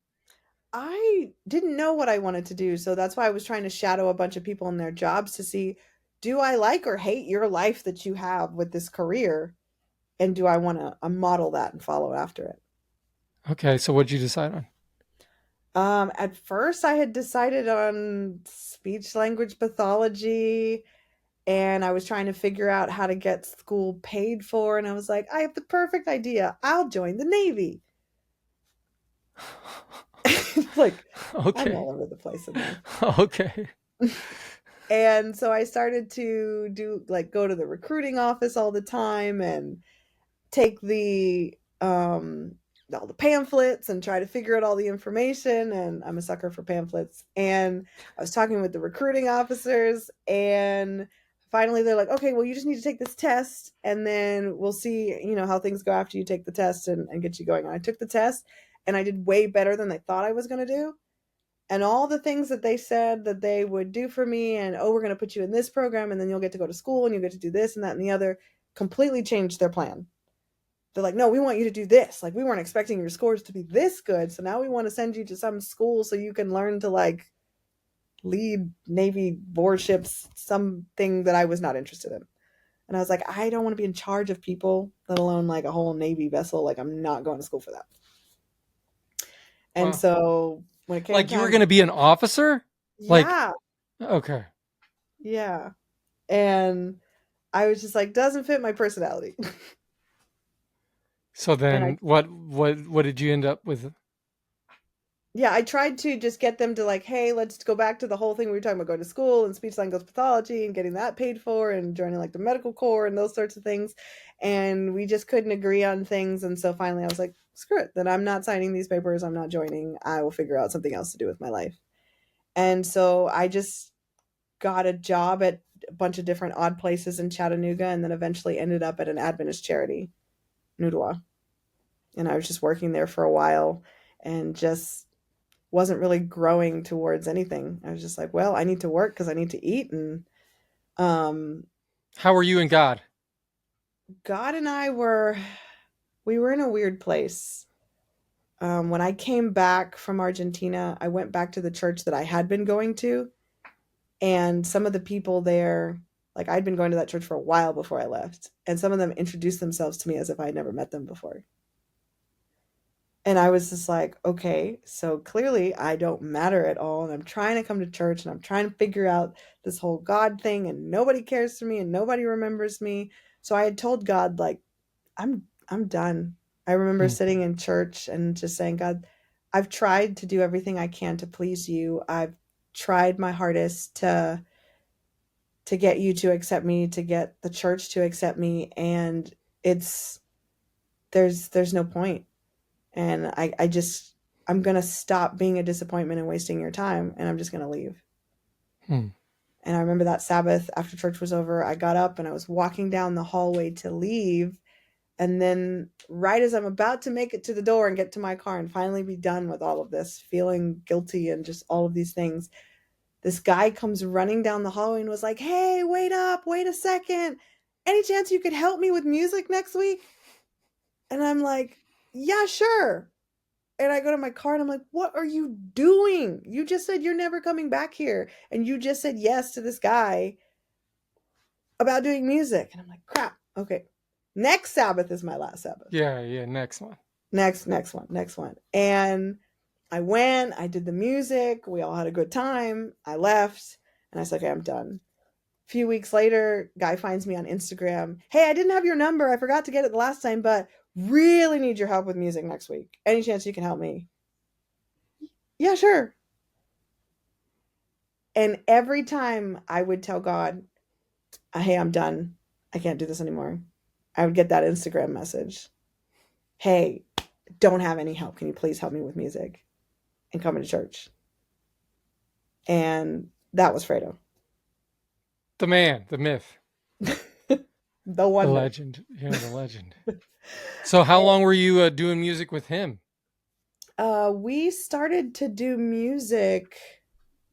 I didn't know what I wanted to do, so that's why I was trying to shadow a bunch of people in their jobs to see, do I like or hate your life that you have with this career, and do I want to model that and follow after it. Okay, so what'd you decide on? At first I had decided on speech language pathology, and I was trying to figure out how to get school paid for, and I was like, I have the perfect idea. I'll join the Navy. Like, I'm Okay. all over the place in there. Okay. And so I started to do, like, go to the recruiting office all the time and take all the pamphlets and try to figure out all the information. And I'm a sucker for pamphlets. And I was talking with the recruiting officers, and finally they're like, okay, well, you just need to take this test, and then we'll see, how things go after you take the test, and get you going. And I took the test, and I did way better than they thought I was going to do. And all the things that they said that they would do for me, and oh, we're going to put you in this program and then you'll get to go to school and you'll get to do this and that and the other, completely changed their plan. They're like, no, we want you to do this. Like, we weren't expecting your scores to be this good. So now we want to send you to some school so you can learn to like lead Navy warships, something that I was not interested in. And I was like, I don't want to be in charge of people, let alone like a whole Navy vessel. Like, I'm not going to school for that. And Wow. so when it came Like you were time, going to be an officer? Like, yeah, okay. yeah. And I was just like, doesn't fit my personality. So And I, then what did you end up with? yeah, I tried to just get them to like, hey, let's go back to the whole thing we were talking about, going to school and speech language pathology and getting that paid for and joining like the medical corps and those sorts of things. And we just couldn't agree on things. And so finally I was like, screw it, then I'm not signing these papers. I'm not joining. I will figure out something else to do with my life. And so I just got a job at a bunch of different odd places in Chattanooga and then eventually ended up at an Adventist charity, Nudwa. And I was just working there for a while and just wasn't really growing towards anything. I was just like, well, I need to work because I need to eat. And um, How were you and God? God and we were in a weird place. When I came back from Argentina, I went back to the church that I had been going to. And some of the people there, like I'd been going to that church for a while before I left. And some of them introduced themselves to me as if I had never met them before. And I was just like, okay, so clearly I don't matter at all. And I'm trying to come to church and I'm trying to figure out this whole God thing and nobody cares for me and nobody remembers me. So I had told God, like, I'm done. I remember Hmm. sitting in church and just saying, God, I've tried to do everything I can to please you. I've tried my hardest to get you to accept me, to get the church to accept me. And it's there's no point. And I just I'm gonna stop being a disappointment and wasting your time and I'm just gonna leave. Hmm. And I remember that Sabbath after church was over, I got up and I was walking down the hallway to leave. And then right as I'm about to make it to the door and get to my car and finally be done with all of this, feeling guilty and just all of these things, this guy comes running down the hallway and was like, hey, wait up, wait a second. Any chance you could help me with music next week? And I'm like, yeah, sure. And I go to my car and I'm like, what are you doing? You just said you're never coming back here. And you just said yes to this guy about doing music. And I'm like, crap. Okay. Next Sabbath is my last Sabbath. Yeah, yeah, next one. Next one. And I went, I did the music. We all had a good time. I left and I said, okay, I'm done. A few weeks later, guy finds me on Instagram. Hey, I didn't have your number. I forgot to get it the last time, but really need your help with music next week. Any chance you can help me? Yeah, sure. And every time I would tell God, hey, I'm done. I can't do this anymore. I would get that Instagram message. Hey, don't have any help. Can you please help me with music and coming to church? And that was Fredo. The man, the myth, The the wonder. legend. Yeah, the legend. So how long were you doing music with him? We started to do music.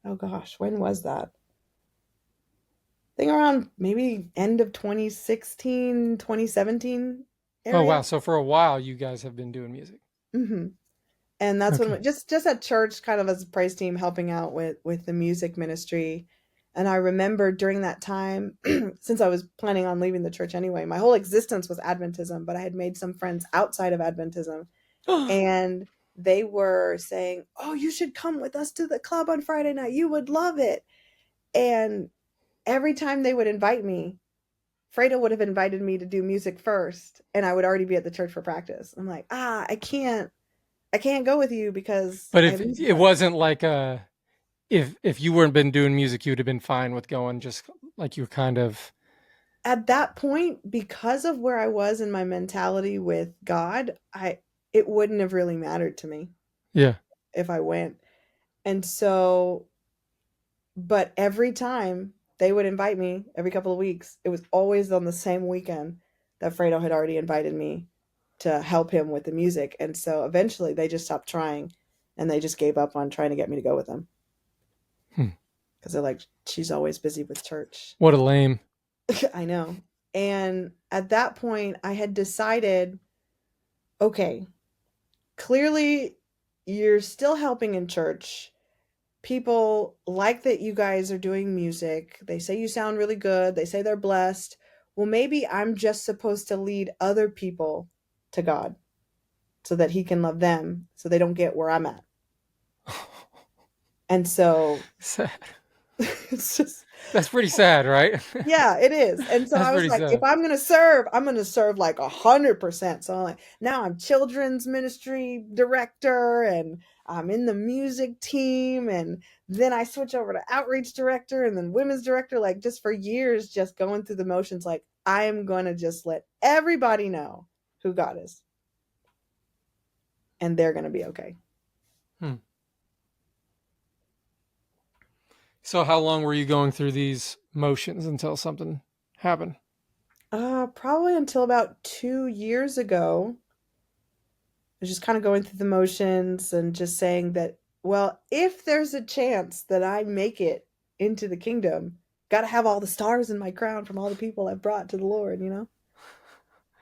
Oh gosh, when was that? I think around maybe end of 2016, 2017 Oh wow, area. so for a while you guys have been doing music. hmm And that's when Okay. just at church, kind of as a praise team, helping out with the music ministry. And I remember during that time, since I was planning on leaving the church anyway, my whole existence was Adventism, but I had made some friends outside of Adventism, and they were saying, "Oh, you should come with us to the club on Friday night. You would love it." And every time they would invite me, Freda would have invited me to do music first, and I would already be at the church for practice. I'm like, I can't go with you because But I if have music it class. wasn't like if you weren't been doing music, you'd have been fine with going just like you were kind of At that point, because of where I was in my mentality with God, I it wouldn't have really mattered to me yeah. if I went. And so, but every time they would invite me every couple of weeks, it was always on the same weekend that Fredo had already invited me to help him with the music. And so eventually they just stopped trying. and they just gave up on trying to get me to go with them. Hmm. Because they're like, she's always busy with church. What a lame. I know. And at that point, I had decided, okay, clearly you're still helping in church. People like that you guys are doing music. They say you sound really good. They say they're blessed. Well, maybe I'm just supposed to lead other people to God so that he can love them so they don't get where I'm at. And so Sad. it's just, That's pretty sad, right? yeah, it is. And so That's I was pretty like, if sad. I'm going to serve like 100%. So I'm like, now I'm children's ministry director and I'm in the music team. And then I switch over to outreach director and then women's director, like just for years, just going through the motions. Like I am going to just let everybody know who God is. And they're going to be okay. Hmm. So how long were you going through these motions until something happened? Probably until about 2 years ago. I was just kind of going through the motions and just saying that, well, if there's a chance that I make it into the kingdom, got to have all the stars in my crown from all the people I've brought to the Lord, you know?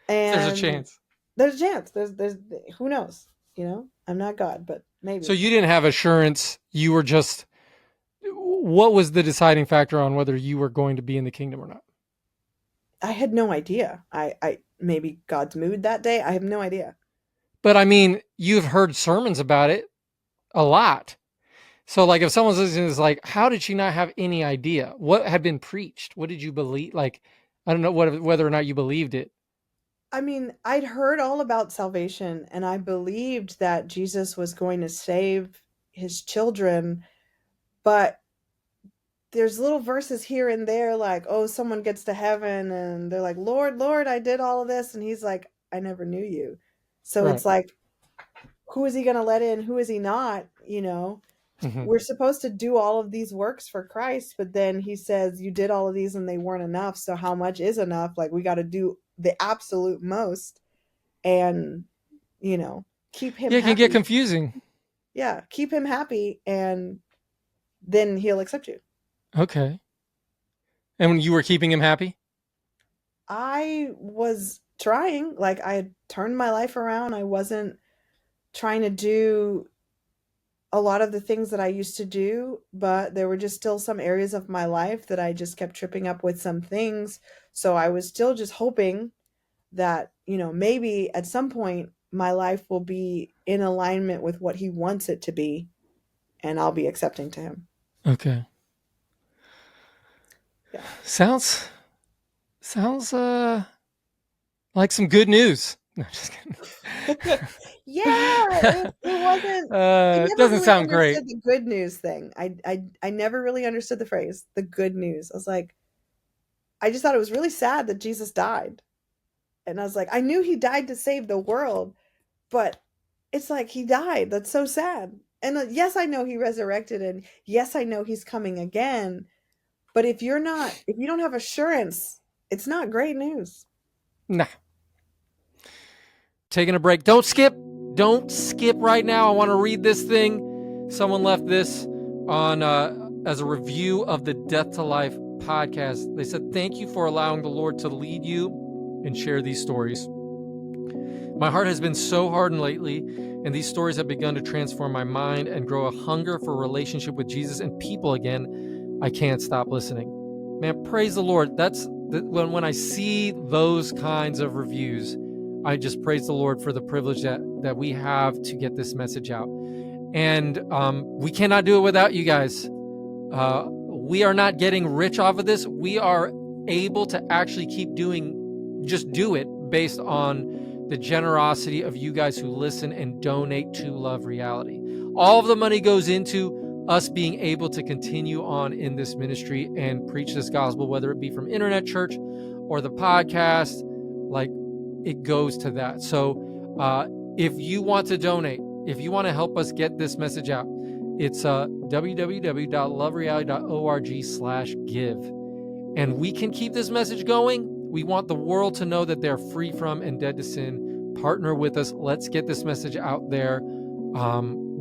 There's a And chance. there's a chance. There's, who knows? You know, I'm not God, but So maybe. you didn't have assurance. You were just, what was the deciding factor on whether you were going to be in the kingdom or not? I had no idea. Maybe God's mood that day. I have no idea. But I mean, you've heard sermons about it a lot. So like if someone's listening is like, how did she not have any idea? What had been preached? What did you believe? Like, I don't know whether or not you believed it. I mean, I'd heard all about salvation and I believed that Jesus was going to save his children, but there's little verses here and there like, oh, someone gets to heaven and they're like, Lord, Lord, I did all of this. And he's like, I never knew you. So Right. it's like, who is he going to let in? Who is he not? You know, Mm-hmm. we're supposed to do all of these works for Christ, but then he says, you did all of these and they weren't enough. So how much is enough? Like, we got to do the absolute most and, you know, keep him Yeah, it can get happy. confusing. Yeah, keep him happy and then he'll accept you. Okay. And when you were keeping him happy? I was trying, like I had turned my life around. I wasn't trying to do a lot of the things that I used to do, but there were just still some areas of my life that I just kept tripping up with some things. So I was still just hoping that, you know, maybe at some point my life will be in alignment with what he wants it to be and I'll be accepting to him. Okay. Yeah. Sounds like some good news. No, just kidding. Yeah, it wasn't. I It never doesn't really sound great. understood the good news thing. I never really understood the phrase, the good news. I was like, I just thought it was really sad that Jesus died. And I was like, I knew he died to save the world, but it's like he died. That's so sad. And yes, I know he resurrected and yes, I know he's coming again. But if you don't have assurance, it's not great news. Nah. Taking a break. Don't skip. Don't skip right now. I want to read this thing. Someone left this on as a review of the Death to Life podcast. They said, "Thank you for allowing the Lord to lead you and share these stories. My heart has been so hardened lately, and these stories have begun to transform my mind and grow a hunger for a relationship with Jesus and people again. I can't stop listening." Man, praise the Lord. That's when I see those kinds of reviews, I just praise the Lord for the privilege that we have to get this message out. And we cannot do it without you guys. We are not getting rich off of this. We are able to actually keep just do it based on the generosity of you guys who listen and donate to Love Reality. All of the money goes into us being able to continue on in this ministry and preach this gospel, whether it be from internet church or the podcast, like it goes to that. So if you want to donate, if you want to help us get this message out, it's www.lovereality.org/give. And we can keep this message going. We want the world to know that they're free from and dead to sin. Partner with us. Let's get this message out there.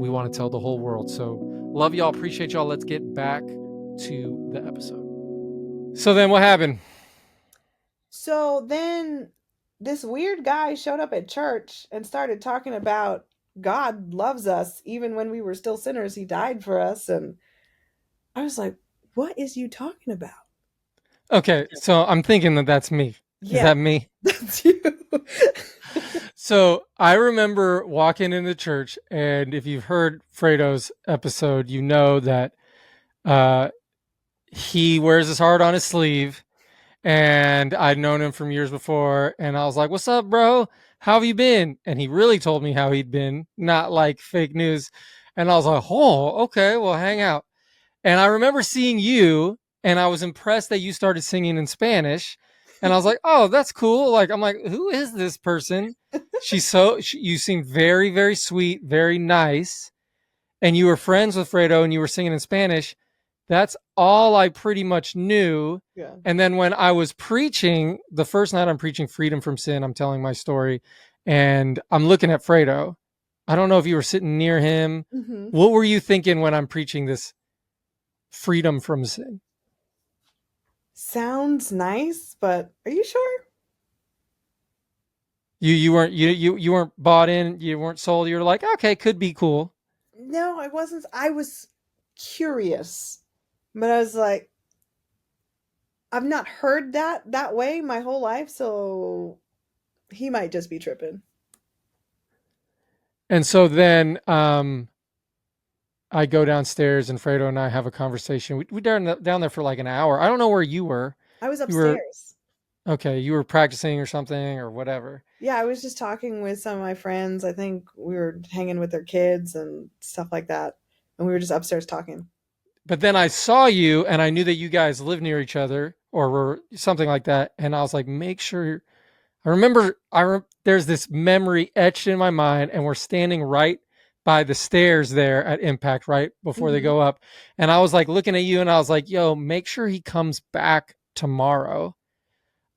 we want to tell the whole world. So love y'all, appreciate y'all. Let's get back to the episode. So then what happened? So then this weird guy showed up at church and started talking about God loves us even when we were still sinners. He died for us. And I was like, what is you talking about? Okay, so I'm thinking that that's me. Is Yeah, that me? that's you. So I remember walking into church, and if you've heard Fredo's episode, you know that uh, he wears his heart on his sleeve, and I'd known him from years before, and I was like, "What's up, bro? How have you been?" And he really told me how he'd been, not like fake news. And I was like, "Oh, okay, well, hang out." And I remember seeing you, and I was impressed that you started singing in Spanish. And I was like, "Oh, that's cool." Like, I'm like, "Who is this person?" You seem very, very sweet, very nice, and you were friends with Fredo, and you were singing in Spanish. That's all I pretty much knew. Yeah. And then when I was preaching, the first night I'm preaching Freedom from Sin, I'm telling my story, and I'm looking at Fredo. I don't know if you were sitting near him. Mm-hmm. What were you thinking when I'm preaching this freedom from sin? Sounds nice, but are you sure? You weren't bought in, you weren't sold. You were like, okay, could be cool. No, I wasn't. I was curious, but I was like, I've not heard that way my whole life, so he might just be tripping. And so then I go downstairs and Fredo and I have a conversation. We down there for like an hour. I don't know where you were. I was You were upstairs. okay. You were practicing or something or whatever. Yeah, I was just talking with some of my friends. I think we were hanging with their kids and stuff like that. And we were just upstairs talking. But then I saw you and I knew that you guys lived near each other or were something like that. And I was like, make sure. I remember there's this memory etched in my mind, and we're standing right by the stairs there at Impact, right before they Hmm. go up. And I was like looking at you, and I was like, "Yo, make sure he comes back tomorrow."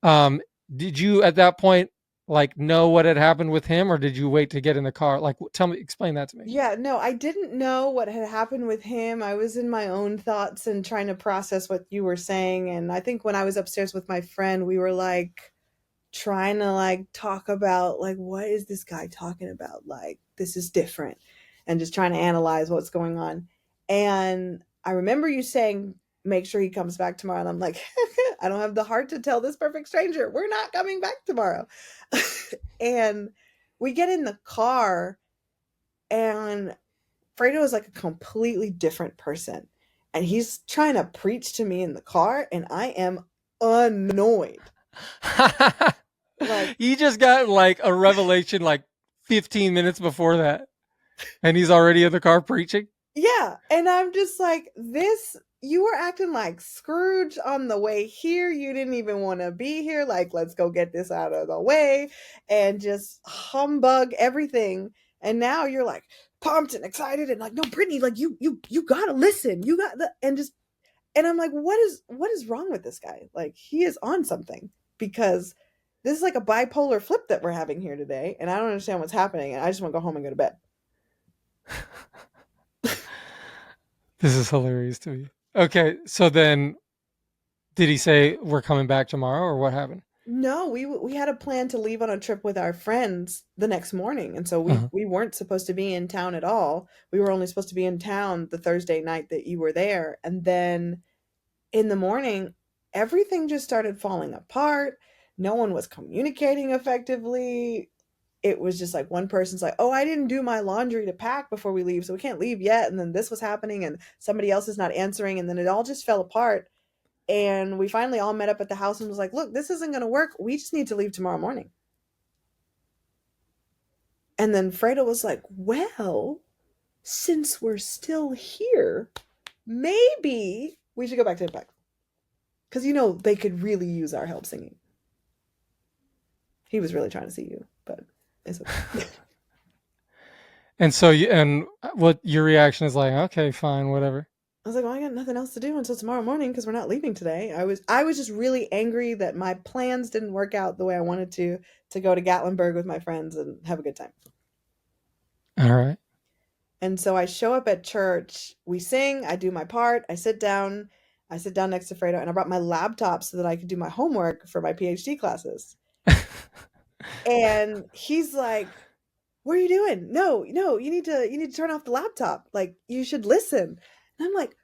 Um, did you at that point like know what had happened with him, or did you wait to get in the car? Like, tell me, explain that to me. Yeah, no, I didn't know what had happened with him. I was in my own thoughts and trying to process what you were saying. And I think when I was upstairs with my friend, we were like, trying to like talk about like what is this guy talking about, like this is different, and just trying to analyze what's going on. And I remember you saying make sure he comes back tomorrow, and I'm like, I don't have the heart to tell this perfect stranger we're not coming back tomorrow. And we get in the car, and Fredo is like a completely different person, and he's trying to preach to me in the car, and I am annoyed. Like, You just got like a revelation like 15 minutes before that, and he's already in the car preaching. yeah, and I'm just like, this, you were acting like Scrooge on the way here. You didn't even want to be here. Like, let's go get this out of the way and just humbug everything. And now you're like pumped and excited and like, no, Brittney, like you gotta listen. You got the and just and I'm like, what is wrong with this guy? Like, he is on something, because this is like a bipolar flip that we're having here today, and I don't understand what's happening, and I just want to go home and go to bed. This is hilarious to me. Okay, so then did he say we're coming back tomorrow or what happened? No, we had a plan to leave on a trip with our friends the next morning, and so we Uh-huh. we weren't supposed to be in town at all. We were only supposed to be in town the Thursday night that you were there, and then in the morning, everything just started falling apart. No one was communicating effectively. It was just like one person's like, "Oh, I didn't do my laundry to pack before we leave, so we can't leave yet." And then this was happening, and somebody else is not answering, and then it all just fell apart. And we finally all met up at the house and was like, look, this isn't going to work. We just need to leave tomorrow morning. And then Fredo was like, well, since we're still here, maybe we should go back to Impact. Because, they could really use our help singing. He was really trying to see you, but it's okay. And so and what your reaction is like, okay, fine, whatever. I was like, well, I got nothing else to do until tomorrow morning because we're not leaving today. I was just really angry that my plans didn't work out the way I wanted to go to Gatlinburg with my friends and have a good time. All right. And so I show up at church, we sing, I do my part, I sit down next to Fredo, and I brought my laptop so that I could do my homework for my PhD classes. And he's like, "What are you doing? No, no, you need to turn off the laptop. Like, you should listen." And I'm like,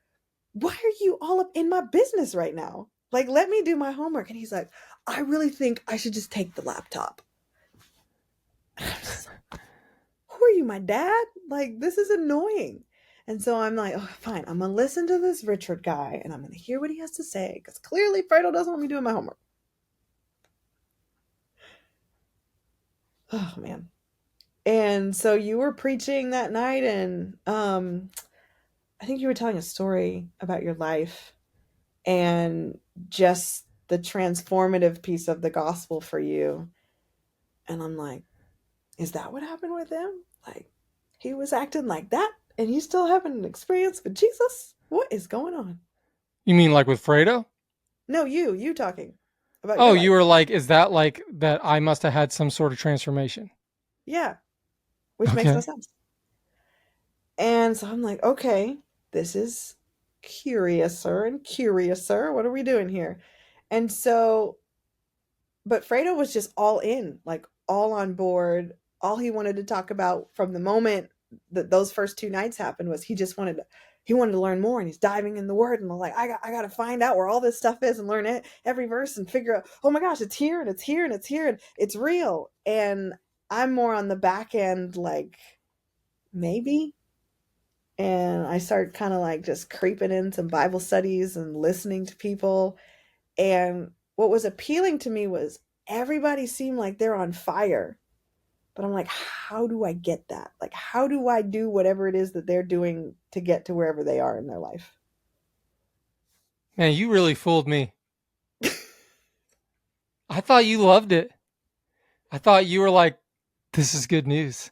"Why are you all up in my business right now? Like, let me do my homework." And he's like, "I really think I should just take the laptop." And I'm just like, "Who are you, my dad? Like, this is annoying." And so I'm like, "Oh, fine. I'm gonna listen to this Richard guy and I'm gonna hear what he has to say because clearly Fredo doesn't want me doing my homework." Oh man. And so you were preaching that night, and I think you were telling a story about your life and just the transformative piece of the gospel for you. And I'm like, is that what happened with him? Like, he was acting like that, and you still having an experience with Jesus? What is going on? You mean like with Fredo? No, you talking about Oh, your you life. were like, is that like that I must have had some sort of transformation? Yeah, which makes no Okay. sense. And so I'm like, okay, this is curiouser and curiouser. What are we doing here? And so, but Fredo was just all in, like all on board. All he wanted to talk about from the moment that those first two nights happened was he wanted to learn more, and he's diving in the word, and I'm like, I got to find out where all this stuff is and learn it every verse and figure out, oh my gosh, it's here and it's here and it's here and it's real. And I'm more on the back end, like, maybe. And I started kind of like just creeping in some Bible studies and listening to people. And what was appealing to me was everybody seemed like they're on fire. But I'm like, how do I get that? Like, how do I do whatever it is that they're doing to get to wherever they are in their life? Man, you really fooled me. I thought you loved it. I thought you were like, this is good news.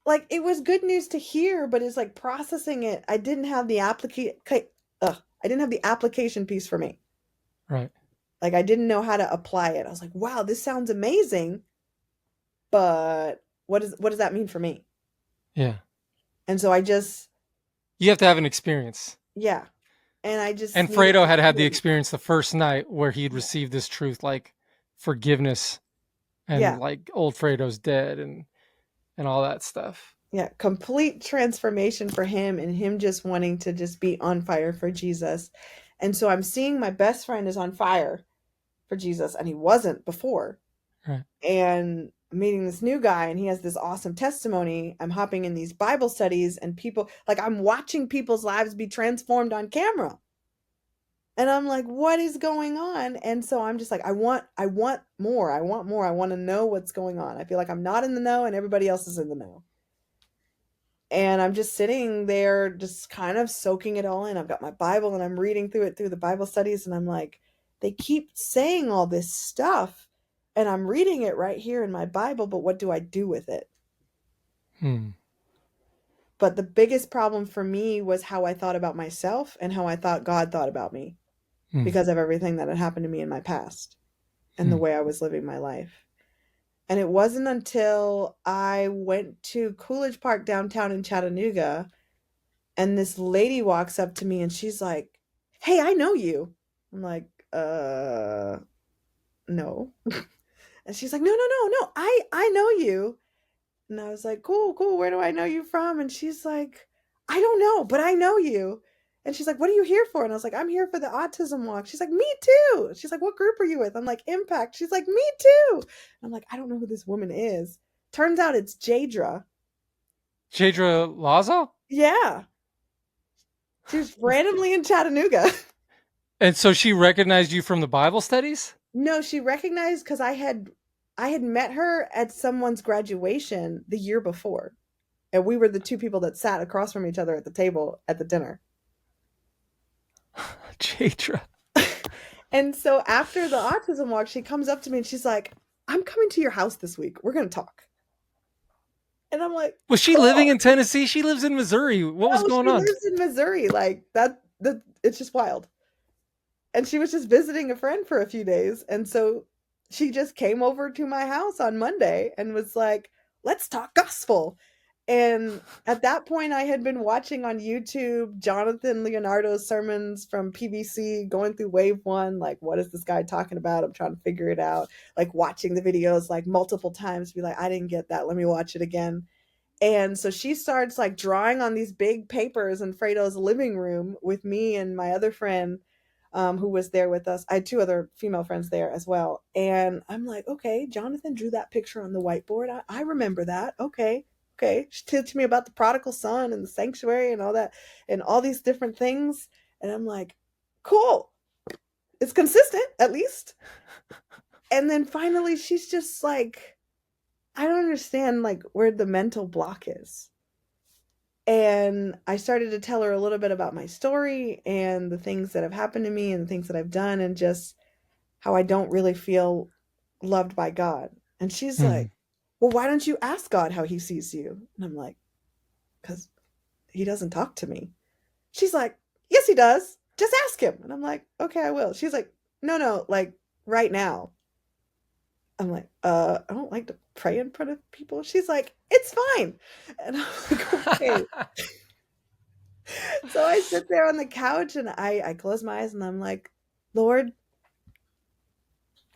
Like, it was good news to hear, but it's like processing it. I didn't have the I didn't have the application piece for me. Right. Like, I didn't know how to apply it. I was like, wow, this sounds amazing, but what does that mean for me? Yeah. And so I just, You have to have an experience. yeah. And I just And needed Fredo to had had sit the in it. experience the first night where he'd Yeah. received this truth, like forgiveness and Yeah. like old Fredo's dead and all that stuff. Yeah. Complete transformation for him, and him just wanting to just be on fire for Jesus. And so I'm seeing my best friend is on fire for Jesus, and he wasn't before. Right. And I'm meeting this new guy, and he has this awesome testimony. I'm hopping in these Bible studies, and people, like, I'm watching people's lives be transformed on camera. And I'm like, what is going on? And so I'm just like, I want more. I want more. I want to know what's going on. I feel like I'm not in the know and everybody else is in the know. And I'm just sitting there, just kind of soaking it all in. I've got my Bible and I'm reading through it through the Bible studies. And I'm like, they keep saying all this stuff. And I'm reading it right here in my Bible, but what do I do with it? Hmm. But the biggest problem for me was how I thought about myself and how I thought God thought about me Hmm. because of everything that had happened to me in my past and the Hmm. way I was living my life. And it wasn't until I went to Coolidge Park downtown in Chattanooga, and this lady walks up to me and she's like, "Hey, I know you." I'm like, no. And she's like, "No, no, no, no. I know you." And I was like, "Cool, cool. Where do I know you from?" And she's like, "I don't know, but I know you." And she's like, "What are you here for?" And I was like, "I'm here for the autism walk." She's like, "Me too." She's like, "What group are you with?" I'm like, "Impact." She's like, "Me too." And I'm like, I don't know who this woman is. Turns out it's Jadra. Jadra Lazo? Yeah. She was randomly in Chattanooga. And so she recognized you from the Bible studies? No, she recognized because I had met her at someone's graduation the year before. And we were the two people that sat across from each other at the table at the dinner. Jadra. And so after the autism walk, she comes up to me and she's like, "I'm coming to your house this week. We're going to talk." And I'm like, Was she living "Cool." in Tennessee? She lives in Missouri. What was No, going she on? lives in Missouri. Like that it's just wild. And she was just visiting a friend for a few days. And so she just came over to my house on Monday and was like, "Let's talk gospel." And at that point, I had been watching on YouTube Jonathan Leonardo's sermons from PBC, going through wave one. Like, what is this guy talking about? I'm trying to figure it out. Like, watching the videos like multiple times, be like, I didn't get that. Let me watch it again. And so she starts like drawing on these big papers in Fredo's living room with me and my other friend, who was there with us. I had two other female friends there as well. And I'm like, okay, Jonathan drew that picture on the whiteboard. I remember that. Okay. Okay. She teaching me about the prodigal son and the sanctuary and all that and all these different things. And I'm like, cool. It's consistent, at least. And then finally, she's just like, I don't understand like where the mental block is. And I started to tell her a little bit about my story and the things that have happened to me and the things that I've done and just how I don't really feel loved by God. And she's Hmm. like, well, why don't you ask God how he sees you? And I'm like, because he doesn't talk to me. She's like, yes, he does. Just ask him. And I'm like, okay, I will. She's like, no, like right now. I'm like, I don't like to pray in front of people. She's like, it's fine. And I'm like, okay. So I sit there on the couch and I close my eyes and I'm like, Lord,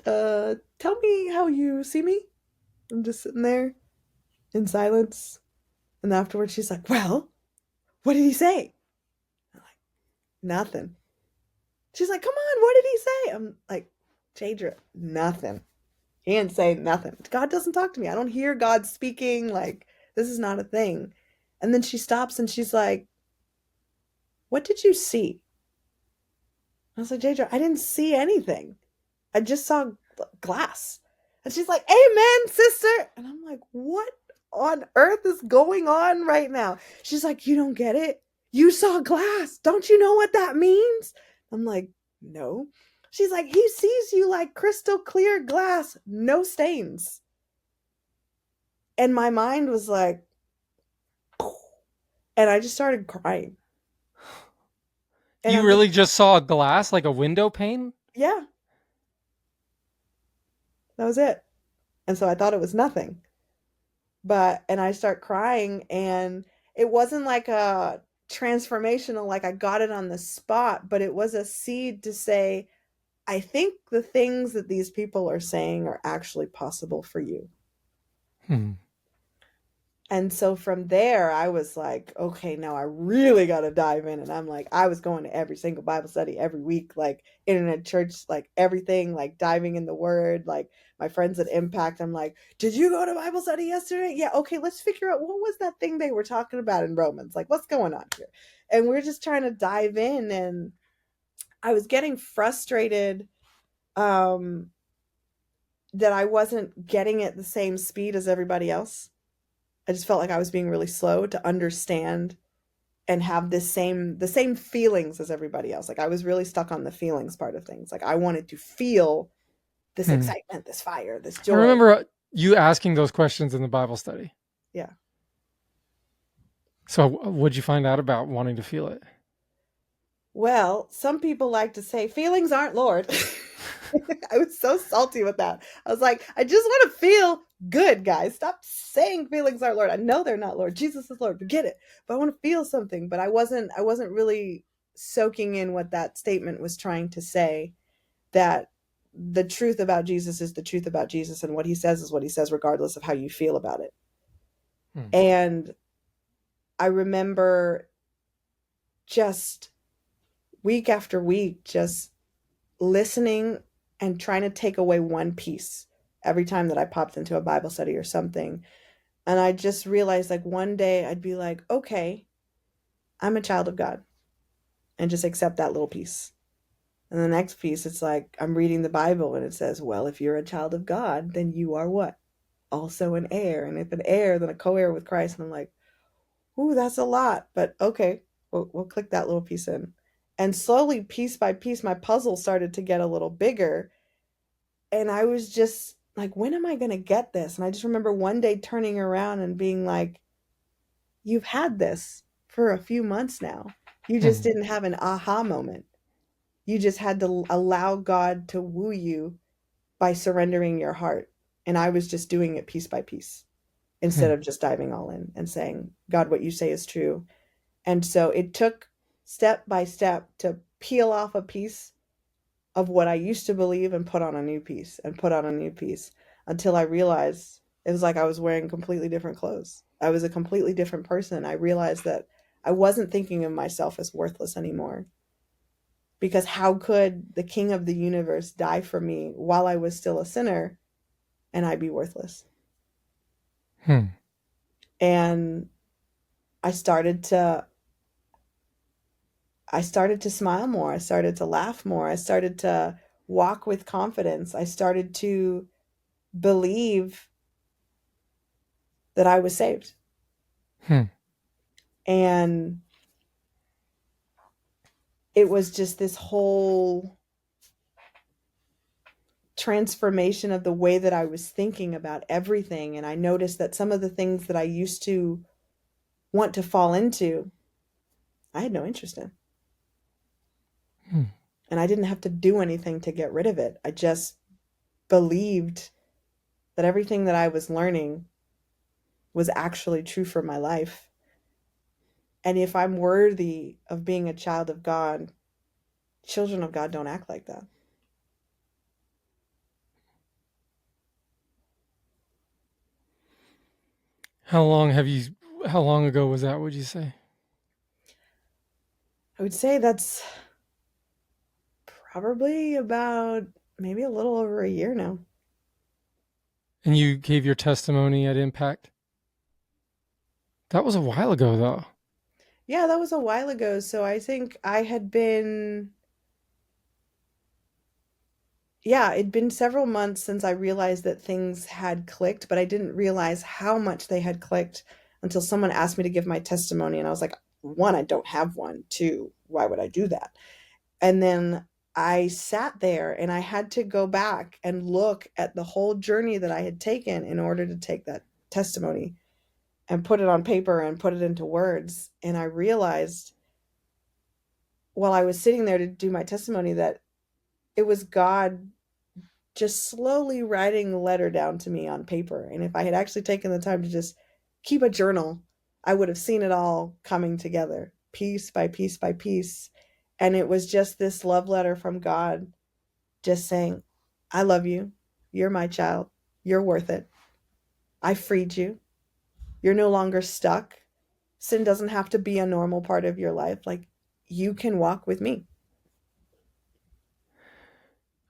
tell me how you see me. I'm just sitting there in silence. And afterwards she's like, well, what did he say? I'm like, nothing. She's like, come on, what did he say? I'm like, Jadra, nothing. He didn't say nothing. God doesn't talk to me. I don't hear God speaking. Like, this is not a thing. And then she stops and she's like, what did you see? I was like, Jadra, I didn't see anything. I just saw glass. And she's like, amen, sister. And I'm like, what on earth is going on right now? She's like, you don't get it? You saw glass. Don't you know what that means? I'm like, no. She's like, he sees you like crystal clear glass, no stains. And my mind was like, and I just started crying. And You I'm just, really just saw a glass, like a window pane? yeah, that was it. And so I thought it was nothing. And I start crying, and it wasn't like a transformational, like I got it on the spot, but it was a seed to say, I think the things that these people are saying are actually possible for you. Hmm. And so from there, I was like, okay, now I really got to dive in. And I'm like, I was going to every single Bible study every week, like internet church, like everything, like diving in the word. Like my friends at Impact, I'm like, did you go to Bible study yesterday? Yeah. Okay. Let's figure out what was that thing they were talking about in Romans? Like, what's going on here? And we're just trying to dive in. And I was getting frustrated um, that I wasn't getting at the same speed as everybody else. I just felt like I was being really slow to understand and have the same feelings as everybody else. Like I was really stuck on the feelings part of things. Like I wanted to feel this Hmm. excitement, this fire, this I joy. remember you asking those questions in the Bible study. Yeah. So, what'd you find out about wanting to feel it? Well, some people like to say feelings aren't Lord. I was so salty with that. I was like, I just want to feel good, guys. Stop saying feelings aren't Lord. I know they're not Lord. Jesus is Lord. Forget it. But I want to feel something. But I wasn't really soaking in what that statement was trying to say, that the truth about Jesus is the truth about Jesus, and what he says is what he says, regardless of how you feel about it. Hmm. And I remember just week after week, just listening and trying to take away one piece every time that I popped into a Bible study or something. And I just realized like one day I'd be like, okay, I'm a child of God, and just accept that little piece. And the next piece, it's like I'm reading the Bible and it says, well, if you're a child of God, then you are what? Also an heir. And if an heir, then a co heir with Christ. And I'm like, ooh, that's a lot. But okay, we'll click that little piece in. And slowly, piece by piece, my puzzle started to get a little bigger. And I was just like, when am I going to get this? And I just remember one day turning around and being like, you've had this for a few months now. You just Hmm. didn't have an aha moment. You just had to allow God to woo you by surrendering your heart. And I was just doing it piece by piece. instead of just diving all in and saying, God, what you say is true. And so it took step by step to peel off a piece of what I used to believe and put on a new piece and put on a new piece until I realized it was like I was wearing completely different clothes. I was a completely different person. I realized that I wasn't thinking of myself as worthless anymore. Because how could the king of the universe die for me while I was still a sinner and I be worthless? Hmm. And I started to I started to smile more. I started to laugh more. I started to walk with confidence. I started to believe that I was saved. Hmm. And it was just this whole transformation of the way that I was thinking about everything. And I noticed that some of the things that I used to want to fall into, I had no interest in. Hmm. And I didn't have to do anything to get rid of it. I just believed that everything that I was learning was actually true for my life. And if I'm worthy of being a child of God, children of God don't act like that. How long have you? How long ago was that? Would you say? I would say that's probably about maybe a little over a year now. And you gave your testimony at Impact. That was a while ago, though. Yeah, that was a while ago. So I think I had been, yeah, it'd been several months since I realized that things had clicked, but I didn't realize how much they had clicked until someone asked me to give my testimony. And I was like, one, I don't have one. Two, why would I do that? And then I sat there and I had to go back and look at the whole journey that I had taken in order to take that testimony and put it on paper and put it into words. And I realized while I was sitting there to do my testimony that it was God just slowly writing a letter down to me on paper. And if I had actually taken the time to just keep a journal, I would have seen it all coming together piece by piece by piece. And it was just this love letter from God just saying, I love you. You're my child. You're worth it. I freed you. You're no longer stuck. Sin doesn't have to be a normal part of your life. Like, you can walk with me.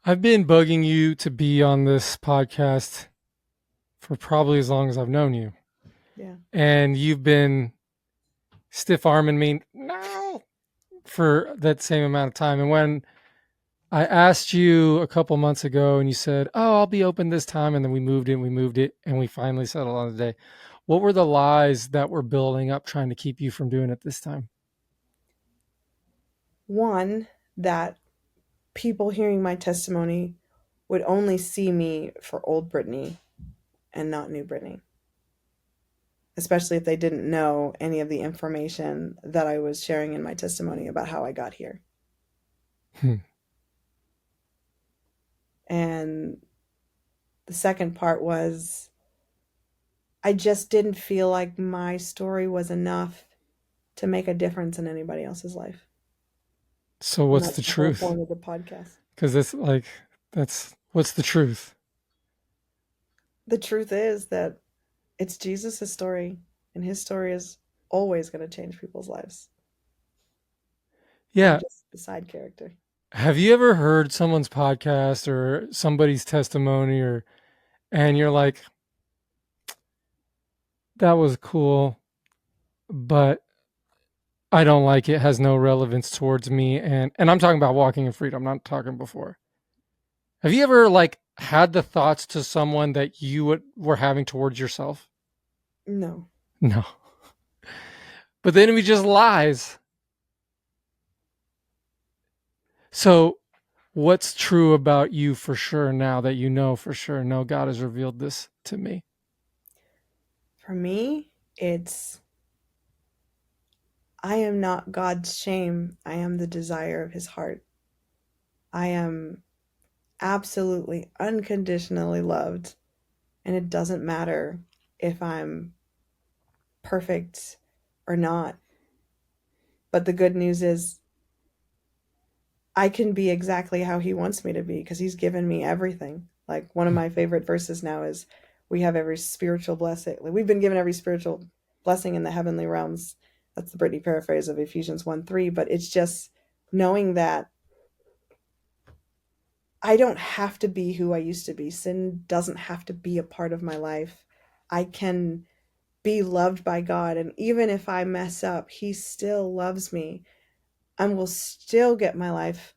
I've been bugging you to be on this podcast for probably as long as I've known you, Yeah. and you've been stiff arming me no for that same amount of time. And when I asked you a couple months ago, and you said, "Oh, I'll be open this time," and then we moved it, and we finally settled on the day. What were the lies that were building up, trying to keep you from doing it this time? One, that people hearing my testimony would only see me for old Brittney and not new Brittney, especially if they didn't know any of the information that I was sharing in my testimony about how I got here. Hmm. And the second part was I just didn't feel like my story was enough to make a difference in anybody else's life. So And what's that's the the whole truth? point of the podcast. Because it's like that's what's the truth? The truth is that it's Jesus' story, and his story is always going to change people's lives. I'm Yeah. just the side character. Have you ever heard someone's podcast or somebody's testimony, or and you're like, that was cool, but I don't like it, has no relevance towards me, and I'm talking about walking in freedom, I'm not talking before. Have you ever like had the thoughts to someone that were having towards yourself? No. No. But the enemy just lies. So what's true about you for sure now that you know for sure? No, God has revealed this to me. For me, it's I am not God's shame. I am the desire of his heart. I am absolutely unconditionally loved. And it doesn't matter if I'm perfect or not. But the good news is I can be exactly how he wants me to be because he's given me everything. Like one of my favorite verses now is we have every spiritual blessing. Like we've been given every spiritual blessing in the heavenly realms. That's the Brittney paraphrase of Ephesians 1:3. But it's just knowing that I don't have to be who I used to be. Sin doesn't have to be a part of my life. I can be loved by God. And even if I mess up, he still loves me and will still get my life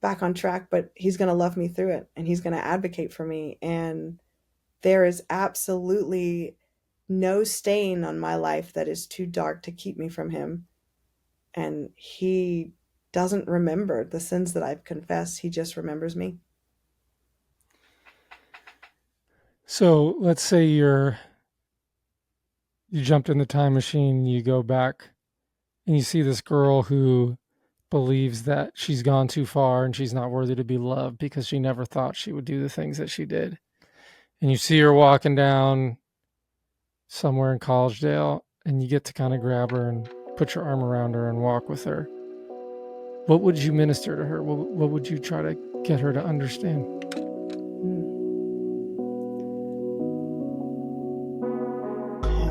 back on track, but he's going to love me through it and he's going to advocate for me. And there is absolutely no stain on my life that is too dark to keep me from him. And he doesn't remember the sins that I've confessed. He just remembers me. So let's say you jumped in the time machine, you go back and you see this girl who believes that she's gone too far and she's not worthy to be loved because she never thought she would do the things that she did. And you see her walking down somewhere in Collegedale and you get to kind of grab her and put your arm around her and walk with her. What would you minister to her? What would you try to get her to understand?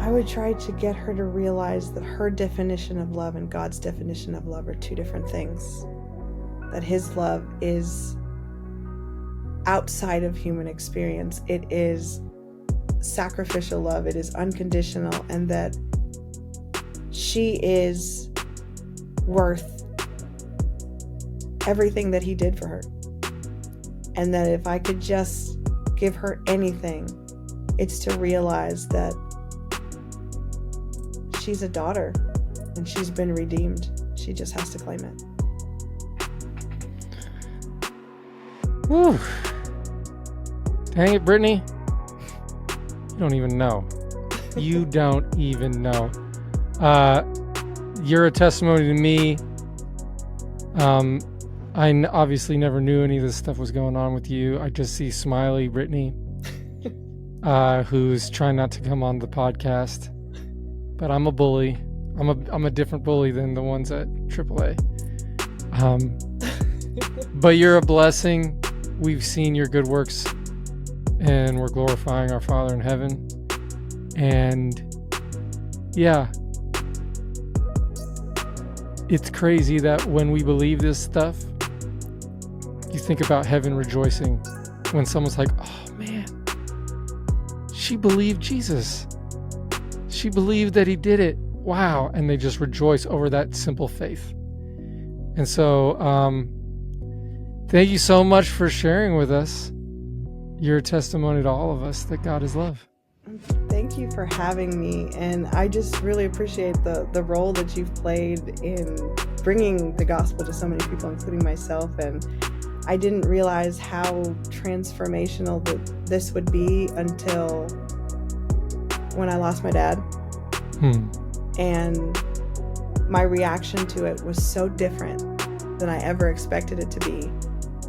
I would try to get her to realize that her definition of love and God's definition of love are two different things. That his love is outside of human experience. It is sacrificial love. It is unconditional, and that she is worth everything that he did for her. And that if I could just give her anything, it's to realize that she's a daughter and she's been redeemed. She just has to claim it. Whew. Dang it, Brittney. You don't even know. You don't even know. You're a testimony to me. I obviously never knew any of this stuff was going on with you. I just see smiley Brittney, who's trying not to come on the podcast. But I'm a bully. I'm a different bully than the ones at AAA. But you're a blessing. We've seen your good works, and we're glorifying our Father in heaven. And yeah, it's crazy that when we believe this stuff, you think about heaven rejoicing when someone's like, oh man, she believed Jesus. She believed that he did it. Wow. And they just rejoice over that simple faith. And so, thank you so much for sharing with us your testimony to all of us that God is love. Thank you for having me. And I just really appreciate the role that you've played in bringing the gospel to so many people, including myself. And I didn't realize how transformational this would be until when I lost my dad. And my reaction to it was so different than I ever expected it to be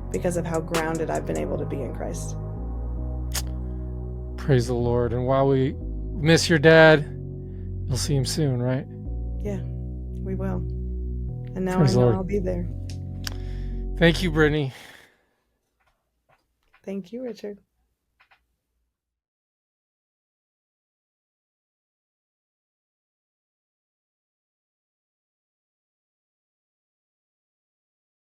because of how grounded I've been able to be in Christ. Praise the Lord. And while we miss your dad, you'll see him soon, right? Yeah, we will. And now Praise I know Lord. I'll be there. Thank you, Brittney. Thank you, Richard.